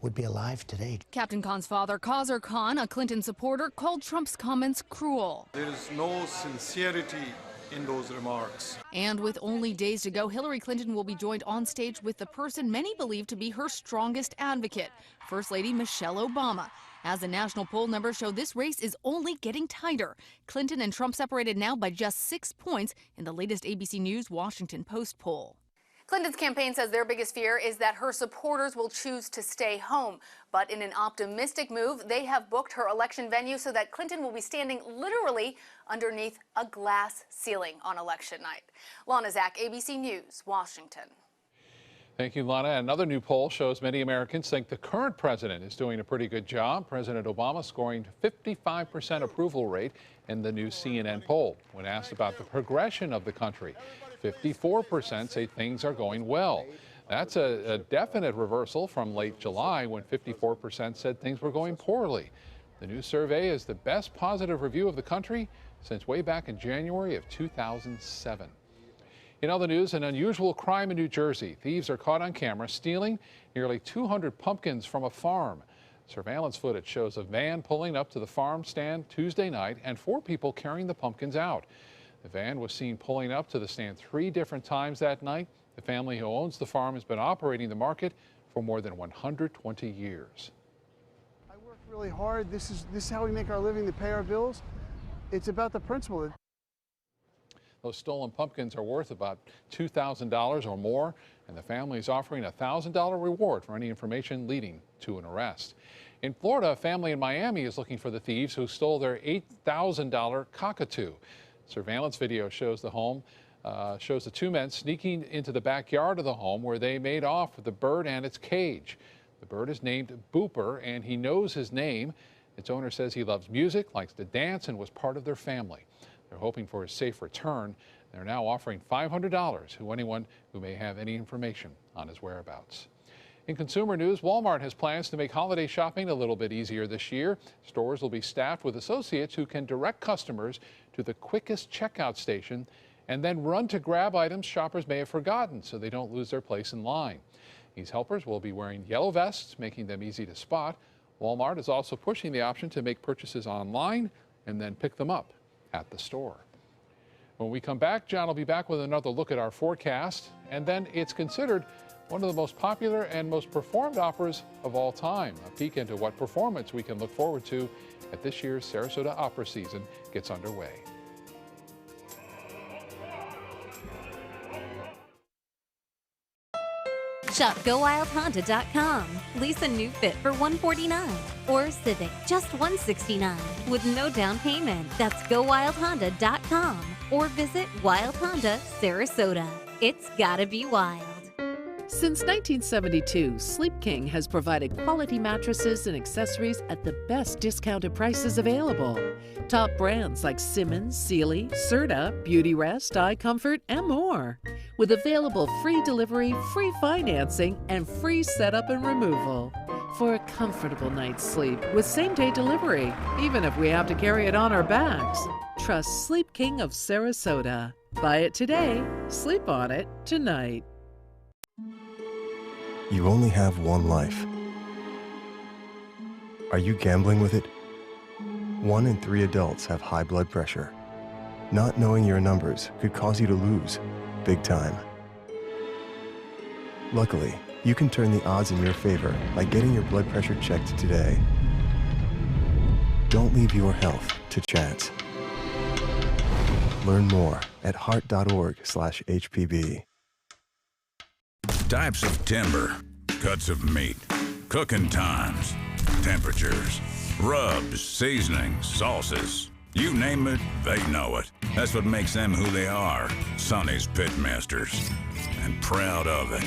Speaker 6: would be alive today.
Speaker 2: Captain Khan's father, Khazar Khan, a Clinton supporter, called Trump's comments cruel.
Speaker 15: There is no sincerity in those remarks.
Speaker 2: And with only days to go, Hillary Clinton will be joined on stage with the person many believe to be her strongest advocate, First Lady Michelle Obama. As the national poll numbers show, this race is only getting tighter. Clinton and Trump separated now by just 6 points in the latest ABC News Washington Post poll. Clinton's campaign says their biggest fear is that her supporters will choose to stay home. But in an optimistic move, they have booked her election venue so that Clinton will be standing literally underneath a glass ceiling on election night. Lana Zach, ABC News, Washington.
Speaker 1: Thank you, Lana. Another new poll shows many Americans think the current president is doing a pretty good job. President Obama scoring 55% approval rate in the new CNN poll. When asked about the progression of the country, 54% say things are going well. That's a definite reversal from late July when 54% said things were going poorly. The new survey is the best positive review of the country since way back in January of 2007. In other news, an unusual crime in New Jersey. Thieves are caught on camera stealing nearly 200 pumpkins from a farm. Surveillance footage shows a van pulling up to the farm stand Tuesday night and 4 people carrying the pumpkins out. The van was seen pulling up to the stand 3 different times that night. The family who owns the farm has been operating the market for more than 120 years.
Speaker 16: I work really hard. This is how we make our living to pay our bills. It's about the principle.
Speaker 1: Those stolen pumpkins are worth about $2,000 or more, and the family is offering a $1,000 reward for any information leading to an arrest. In Florida, a family in Miami is looking for the thieves who stole their $8,000 cockatoo. Surveillance video shows the home shows the two men sneaking into the backyard of the home where they made off with the bird and its cage. The bird is named Booper, and he knows his name. Its owner says he loves music, likes to dance, and was part of their family. They're hoping for a safe return. They're now offering $500 to anyone who may have any information on his whereabouts. In consumer news, Walmart has plans to make holiday shopping a little bit easier this year. Stores will be staffed with associates who can direct customers to the quickest checkout station and then run to grab items shoppers may have forgotten so they don't lose their place in line. These helpers will be wearing yellow vests, making them easy to spot. Walmart is also pushing the option to make purchases online and then pick them up at the store. When we come back, John will be back with another look at our forecast, and then it's considered one of the most popular and most performed operas of all time. A peek into what performance we can look forward to at this year's Sarasota opera season gets underway.
Speaker 7: Shop GoWildHonda.com. Lease a new Fit for $149 or Civic just $169 with no down payment. That's GoWildHonda.com or visit Wild Honda Sarasota. It's gotta be wild.
Speaker 8: Since 1972, Sleep King has provided quality mattresses and accessories at the best discounted prices available. Top brands like Simmons, Sealy, Serta, Beautyrest, iComfort, and more. With available free delivery, free financing, and free setup and removal. For a comfortable night's sleep with same-day delivery, even if we have to carry it on our backs. Trust Sleep King of Sarasota. Buy it today, sleep on it tonight.
Speaker 9: You only have one life. Are you gambling with it? 1 in 3 adults have high blood pressure. Not knowing your numbers could cause you to lose, big time. Luckily, you can turn the odds in your favor by getting your blood pressure checked today. Don't leave your health to chance. Learn more at heart.org/HPB.
Speaker 10: Types of timber, cuts of meat, cooking times, temperatures, rubs, seasonings, sauces. You name it, they know it. That's what makes them who they are, Sonny's Pitmasters. And proud of it.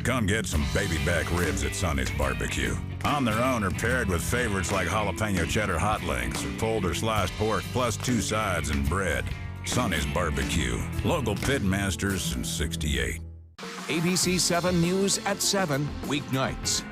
Speaker 10: Come get some baby back ribs at Sonny's Barbecue. On their own or paired with favorites like jalapeno cheddar hot links or pulled or sliced pork plus 2 sides and bread. Sonny's Barbecue. Local Pitmasters since '68.
Speaker 13: ABC7 News at 7 weeknights.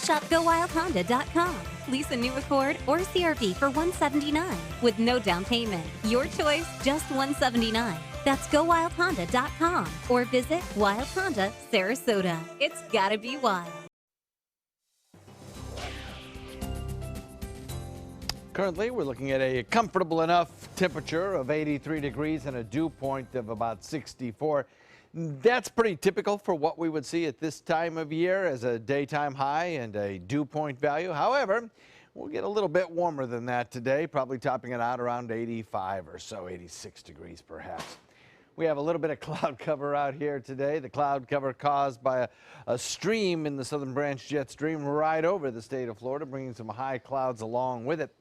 Speaker 7: Shop GoWildHonda.com. Lease a new Accord or CR-V for $179 with no down payment. Your choice, just $179. That's GoWildHonda.com or visit Wild Honda Sarasota. It's gotta be wild.
Speaker 4: Currently, we're looking at a comfortable enough temperature of 83 degrees and a dew point of about 64. That's pretty typical for what we would see at this time of year as a daytime high and a dew point value. However, we'll get a little bit warmer than that today, probably topping it out around 85 or so, 86 degrees perhaps. We have a little bit of cloud cover out here today. The cloud cover caused by a stream in the Southern Branch Jet Stream right over the state of Florida, bringing some high clouds along with it.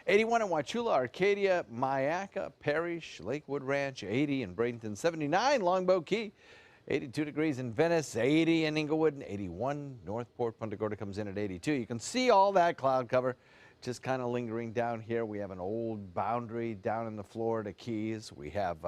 Speaker 4: 81 in Wauchula, Arcadia, Myakka, Parrish, Lakewood Ranch, 80 in Bradenton, 79 Longboat Key, 82 degrees in Venice, 80 in Inglewood, and 81 Northport. Punta Gorda comes in at 82. You can see all that cloud cover just kind of lingering down here. We have an old boundary down in the Florida Keys. We have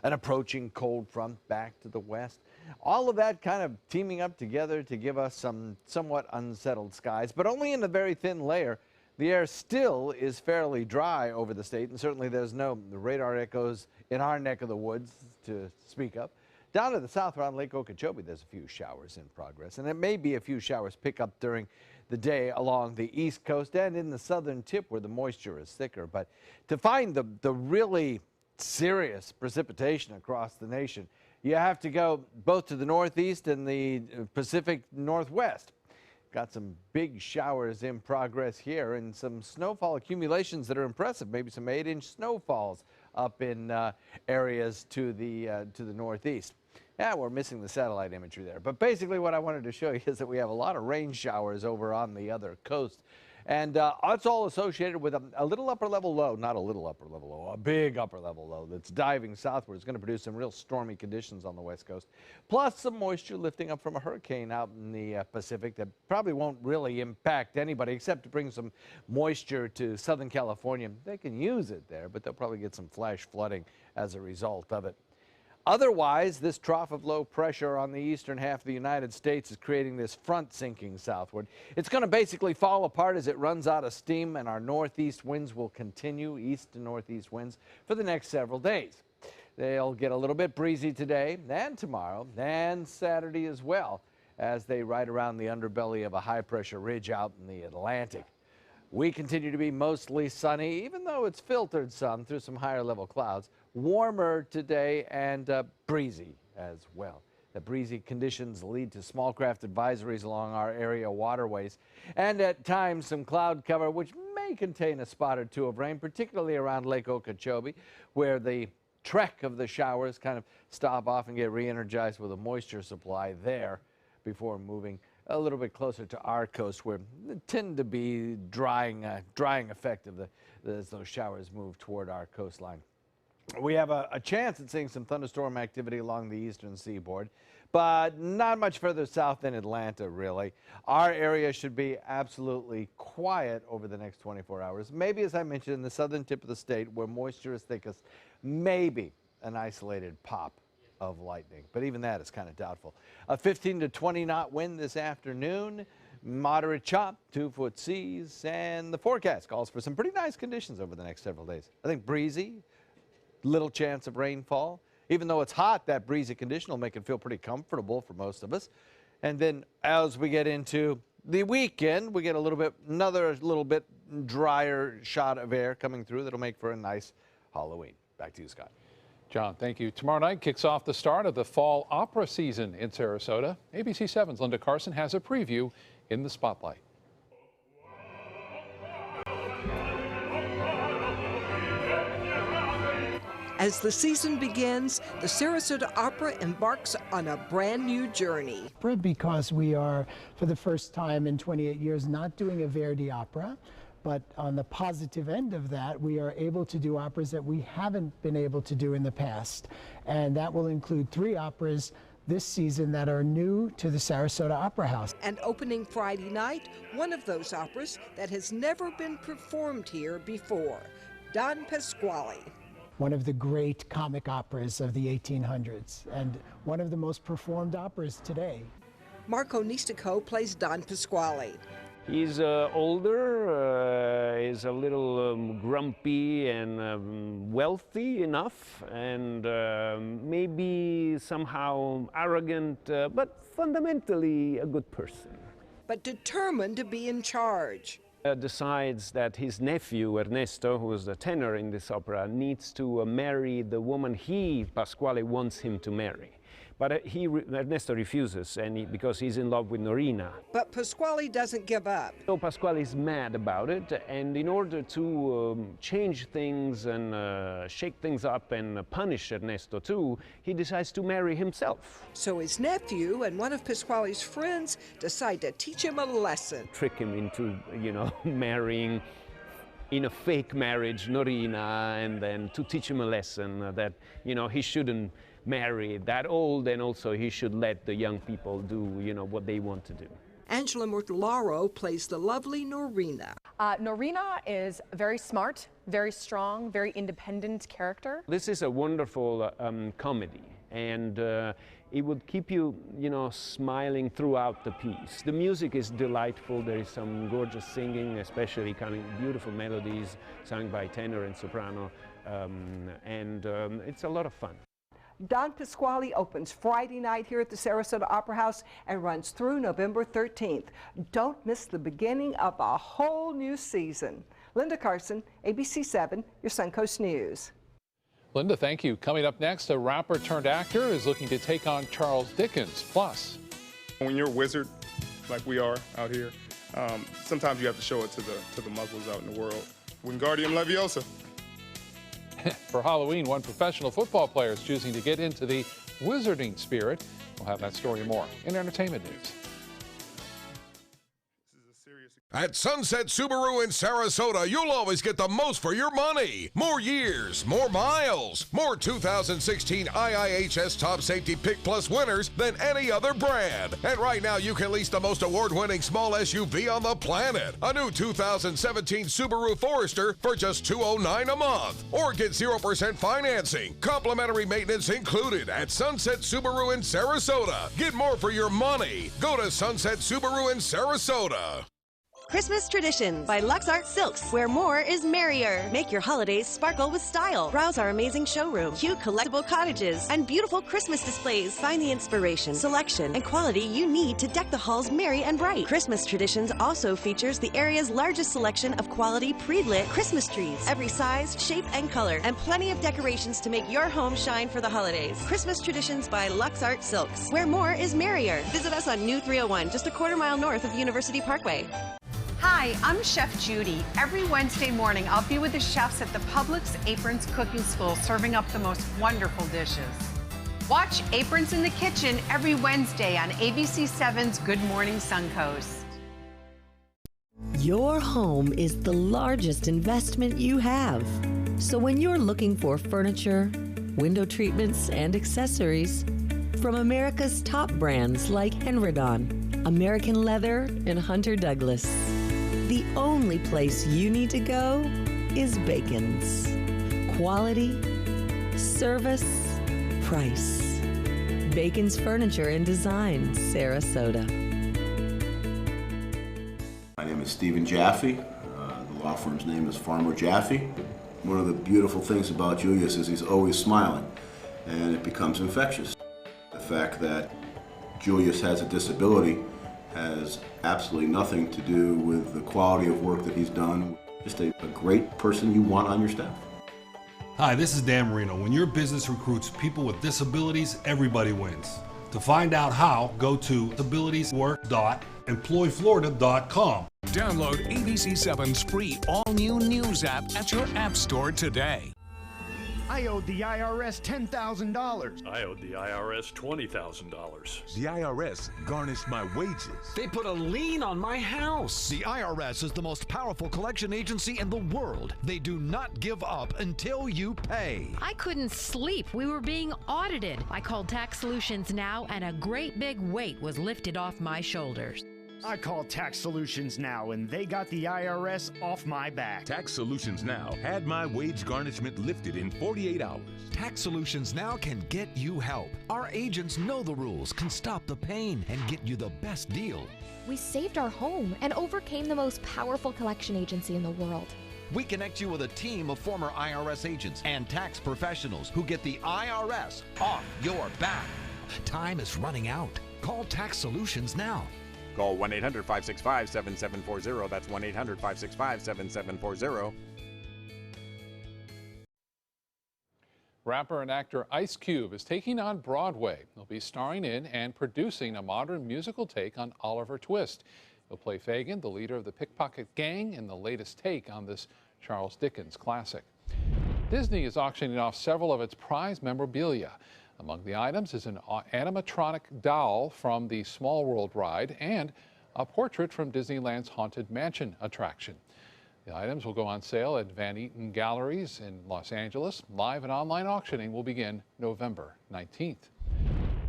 Speaker 4: an approaching cold front back to the west. All of that kind of teaming up together to give us some somewhat unsettled skies, but only in a very thin layer. The air still is fairly dry over the state, and certainly there's no radar echoes in our neck of the woods to speak of. Down to the south around Lake Okeechobee, there's a few showers in progress, and it may be a few showers pick up during the day along the east coast and in the southern tip where the moisture is thicker. But to find the really serious precipitation across the nation, you have to go both to the northeast and the Pacific Northwest. Got some big showers in progress here and some snowfall accumulations that are impressive. Maybe some 8-inch snowfalls up in areas to the northeast. Yeah, we're missing the satellite imagery there. But basically what I wanted to show you is that we have a lot of rain showers over on the other coast And it's all associated with a little upper level low, not a little upper level low, a big upper level low that's diving southward. It's going to produce some real stormy conditions on the west coast, plus some moisture lifting up from a hurricane out in the Pacific that probably won't really impact anybody except to bring some moisture to Southern California. They can use it there, but they'll probably get some flash flooding as a result of it. Otherwise, this trough of low pressure on the eastern half of the United States is creating this front sinking southward. It's going to basically fall apart as it runs out of steam, and our northeast winds will continue, east to northeast winds, for the next several days. They'll get a little bit breezy today and tomorrow and Saturday as well as they ride around the underbelly of a high-pressure ridge out in the Atlantic. We continue to be mostly sunny, even though it's filtered some through some higher-level clouds. Warmer today and breezy as well. The breezy conditions lead to small craft advisories along our area waterways, and at times some cloud cover, which may contain a spot or two of rain, particularly around Lake Okeechobee, where the trek of the showers kind of stop off and get re-energized with a moisture supply there before moving a little bit closer to our coast, where there tend to be drying effect of as those showers move toward our coastline. We have a chance at seeing some thunderstorm activity along the eastern seaboard, but not much further south than Atlanta, really. Our area should be absolutely quiet over the next 24 hours. Maybe, as I mentioned, in the southern tip of the state where moisture is thickest, maybe an isolated pop of lightning, but even that is kind of doubtful. A 15 to 20 knot wind this afternoon, moderate chop, 2-foot seas, and the forecast calls for some pretty nice conditions over the next several days. I think breezy, little chance of rainfall. Even though it's hot, that breezy condition will make it feel pretty comfortable for most of us. And then as we get into the weekend, we get another little bit drier shot of air coming through that'll make for a nice Halloween. Back to you, Scott.
Speaker 1: John, thank you. Tomorrow night kicks off the start of the fall opera season in Sarasota. ABC7's Linda Carson has a preview in the spotlight.
Speaker 12: As the season begins, the Sarasota Opera embarks on a brand new journey.
Speaker 17: Because we are, for the first time in 28 years, not doing a Verdi opera, but on the positive end of that, we are able to do operas that we haven't been able to do in the past. And that will include 3 operas this season that are new to the Sarasota Opera House.
Speaker 12: And opening Friday night, one of those operas that has never been performed here before, Don Pasquale.
Speaker 17: One of the great comic operas of the 1800s, and one of the most performed operas today.
Speaker 12: Marco Nistico plays Don Pasquale.
Speaker 18: He's older, is a little grumpy and wealthy enough, and maybe somehow arrogant, but fundamentally a good person.
Speaker 12: But determined to be in charge.
Speaker 18: Decides that his nephew, Ernesto, who is the tenor in this opera, needs to marry the woman Pasquale, wants him to marry. But Ernesto refuses, because he's in love with Norina.
Speaker 12: But Pasquale doesn't give up.
Speaker 18: So Pasquale is mad about it, and in order to change things and shake things up and punish Ernesto too, he decides to marry himself.
Speaker 12: So his nephew and one of Pasquale's friends decide to teach him a lesson.
Speaker 18: Trick him into, marrying in a fake marriage Norina, and then to teach him a lesson that, he shouldn't marry that old, and also he should let the young people do, what they want to do.
Speaker 12: Angela Mortellaro plays the lovely Norina.
Speaker 19: Norina is very smart, very strong, very independent character.
Speaker 18: This is a wonderful comedy, and it would keep you, smiling throughout the piece. The music is delightful. There is some gorgeous singing, especially beautiful melodies sung by tenor and soprano, and it's a lot of fun.
Speaker 12: Don Pasquale opens Friday night here at the Sarasota Opera House and runs through November 13th. Don't miss the beginning of a whole new season. Linda Carson, ABC7, your Suncoast News.
Speaker 1: Linda, thank you. Coming up next, a rapper turned actor is looking to take on Charles Dickens. Plus,
Speaker 20: when you're a wizard like we are out here, sometimes you have to show it to the muggles out in the world. Wingardium Leviosa.
Speaker 1: For Halloween, one professional football player is choosing to get into the wizarding spirit. We'll have that story and more in entertainment news.
Speaker 21: At Sunset Subaru in Sarasota, you'll always get the most for your money. More years, more miles, more 2016 IIHS Top Safety Pick Plus winners than any other brand. And right now, you can lease the most award-winning small SUV on the planet. A new 2017 Subaru Forester for just $209 a month. Or get 0% financing, complimentary maintenance included at Sunset Subaru in Sarasota. Get more for your money. Go to Sunset Subaru in Sarasota.
Speaker 22: Christmas Traditions by Lux Art Silks, where more is merrier. Make your holidays sparkle with style. Browse our amazing showroom, cute collectible cottages, and beautiful Christmas displays. Find the inspiration, selection, and quality you need to deck the halls merry and bright. Christmas Traditions also features the area's largest selection of quality pre-lit Christmas trees, every size, shape, and color, and plenty of decorations to make your home shine for the holidays. Christmas Traditions by Lux Art Silks, where more is merrier. Visit us on New 301, just a quarter-mile north of University Parkway.
Speaker 23: Hi, I'm Chef Judy. Every Wednesday morning, I'll be with the chefs at the Publix Aprons Cooking School, serving up the most wonderful dishes. Watch Aprons in the Kitchen every Wednesday on ABC7's Good Morning Suncoast.
Speaker 24: Your home is the largest investment you have. So when you're looking for furniture, window treatments, and accessories from America's top brands like Henredon, American Leather, and Hunter Douglas, the only place you need to go is Bacon's. Quality, service, price. Bacon's Furniture and Design, Sarasota.
Speaker 25: My name is Stephen Jaffe. The law firm's name is Farmer Jaffe. One of the beautiful things about Julius is he's always smiling, and it becomes infectious. The fact that Julius has a disability has absolutely nothing to do with the quality of work that he's done. Just a great person you want on your staff.
Speaker 26: Hi, this is Dan Marino. When your business recruits people with disabilities, everybody wins. To find out how, go to disabilitieswork.employflorida.com.
Speaker 13: Download ABC7's free all-new news app at your app store today.
Speaker 27: I owed the IRS $10,000.
Speaker 28: I owed the IRS $20,000.
Speaker 29: The IRS garnished my wages.
Speaker 30: They put a lien on my house.
Speaker 31: The IRS is the most powerful collection agency in the world. They do not give up until you pay.
Speaker 32: I couldn't sleep. We were being audited. I called Tax Solutions Now, and a great big weight was lifted off my shoulders.
Speaker 31: I called Tax Solutions Now, and they got the IRS off my back.
Speaker 29: Tax Solutions Now had my wage garnishment lifted in 48 hours.
Speaker 31: Tax Solutions Now can get you help. Our agents know the rules, can stop the pain, and get you the best deal.
Speaker 33: We saved our home and overcame the most powerful collection agency in the world.
Speaker 31: We connect you with a team of former IRS agents and tax professionals who get the IRS off your back. Time is running out. Call Tax Solutions now.
Speaker 34: Call 1-800-565-7740. That's 1-800-565-7740.
Speaker 1: Rapper and actor Ice Cube is taking on Broadway. He'll be starring in and producing a modern musical take on Oliver Twist. He'll play Fagin, the leader of the pickpocket gang, in the latest take on this Charles Dickens classic. Disney is auctioning off several of its prized memorabilia. Among the items is an animatronic doll from the Small World ride and a portrait from Disneyland's Haunted Mansion attraction. The items will go on sale at Van Eaton Galleries in Los Angeles. Live and online auctioning will begin November 19th.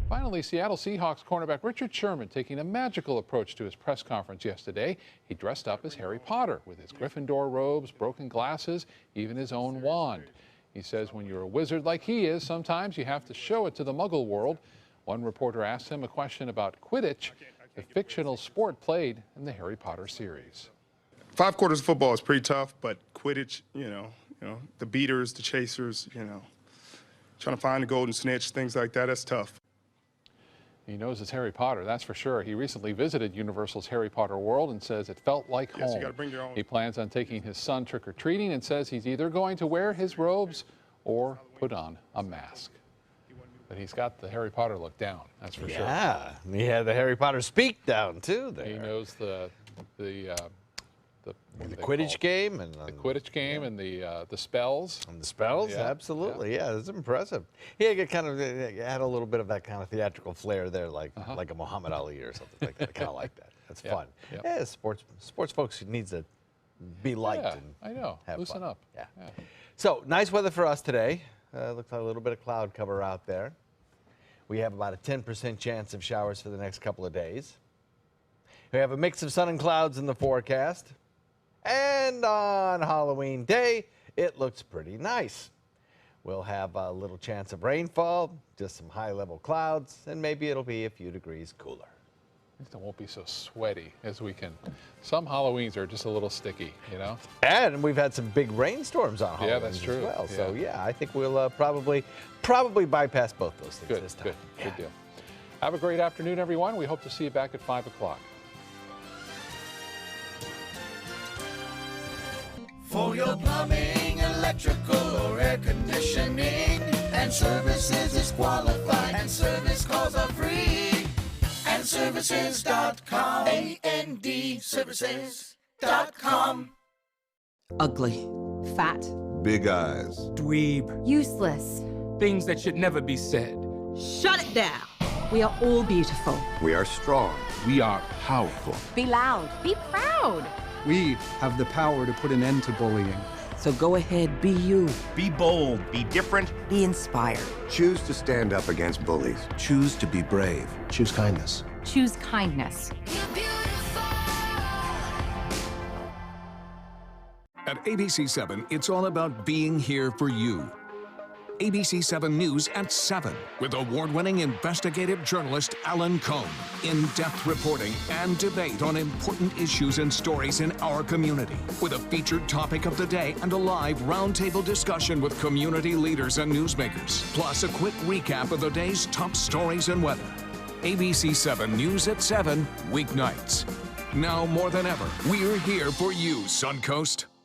Speaker 1: Finally, Seattle Seahawks cornerback Richard Sherman taking a magical approach to his press conference yesterday. He dressed up as Harry Potter with his Gryffindor robes, broken glasses, even his own wand. He says when you're a wizard like he is, sometimes you have to show it to the Muggle world. One reporter asked him a question about Quidditch, the fictional sport played in the Harry Potter series.
Speaker 20: 5 quarters of football is pretty tough, but Quidditch, you know, the beaters, the chasers, trying to find the golden snitch, things like that, that's tough.
Speaker 1: He knows it's Harry Potter, that's for sure. He recently visited Universal's Harry Potter World and says it felt like home.
Speaker 20: You gotta bring your own.
Speaker 1: He plans on taking his son trick-or-treating and says he's either going to wear his robes or put on a mask. But he's got the Harry Potter look down, that's for sure.
Speaker 4: Yeah, he had the Harry Potter speak down too there.
Speaker 1: He knows the
Speaker 4: Quidditch game and
Speaker 1: the Quidditch game and the spells.
Speaker 4: And the spells,
Speaker 1: yeah.
Speaker 4: absolutely, yeah, that's impressive. He had a little bit of that kind of theatrical flair there, like a Muhammad Ali or something like that. Kind of like that. It's
Speaker 1: Yep.
Speaker 4: fun.
Speaker 1: Yep.
Speaker 4: Yeah, sports folks needs to be light
Speaker 1: Yeah,
Speaker 4: and
Speaker 1: I know.
Speaker 4: have
Speaker 1: Loosen
Speaker 4: fun.
Speaker 1: up.
Speaker 4: Yeah. So nice weather for us today. Looks like a little bit of cloud cover out there. We have about a 10% chance of showers for the next couple of days. We have a mix of sun and clouds in the forecast. And on Halloween Day, it looks pretty nice. We'll have a little chance of rainfall, just some high-level clouds, and maybe it'll be a few degrees cooler.
Speaker 1: At least it won't be so sweaty as we can. Some Halloweens are just a little sticky, you know?
Speaker 4: And we've had some big rainstorms on Halloween
Speaker 1: that's true.
Speaker 4: as well.
Speaker 1: Yeah.
Speaker 4: So, yeah, I think we'll probably bypass both those things this time.
Speaker 1: Good deal. Have a great afternoon, everyone. We hope to see you back at 5 o'clock.
Speaker 2: For your plumbing, electrical, or air conditioning, and services is qualified, and service calls are free. AndServices.com. AndServices.com.
Speaker 3: Ugly.
Speaker 5: Fat.
Speaker 3: Big eyes.
Speaker 5: Dweeb. Useless.
Speaker 3: Things that should never be said.
Speaker 5: Shut it down. We are all beautiful.
Speaker 3: We are strong. We are powerful.
Speaker 5: Be loud. Be proud.
Speaker 6: We have the power to put an end to bullying.
Speaker 3: So go ahead, be you.
Speaker 6: Be bold. Be different.
Speaker 3: Be inspired.
Speaker 6: Choose to stand up against bullies. Choose to be brave. Choose kindness.
Speaker 5: Choose kindness.
Speaker 13: At ABC7, it's all about being here for you. ABC7 News at 7 with award-winning investigative journalist Alan Cohn. In-depth reporting and debate on important issues and stories in our community with a featured topic of the day and a live roundtable discussion with community leaders and newsmakers. Plus a quick recap of the day's top stories and weather. ABC7 News at 7 weeknights. Now more than ever, we're here for you, Suncoast.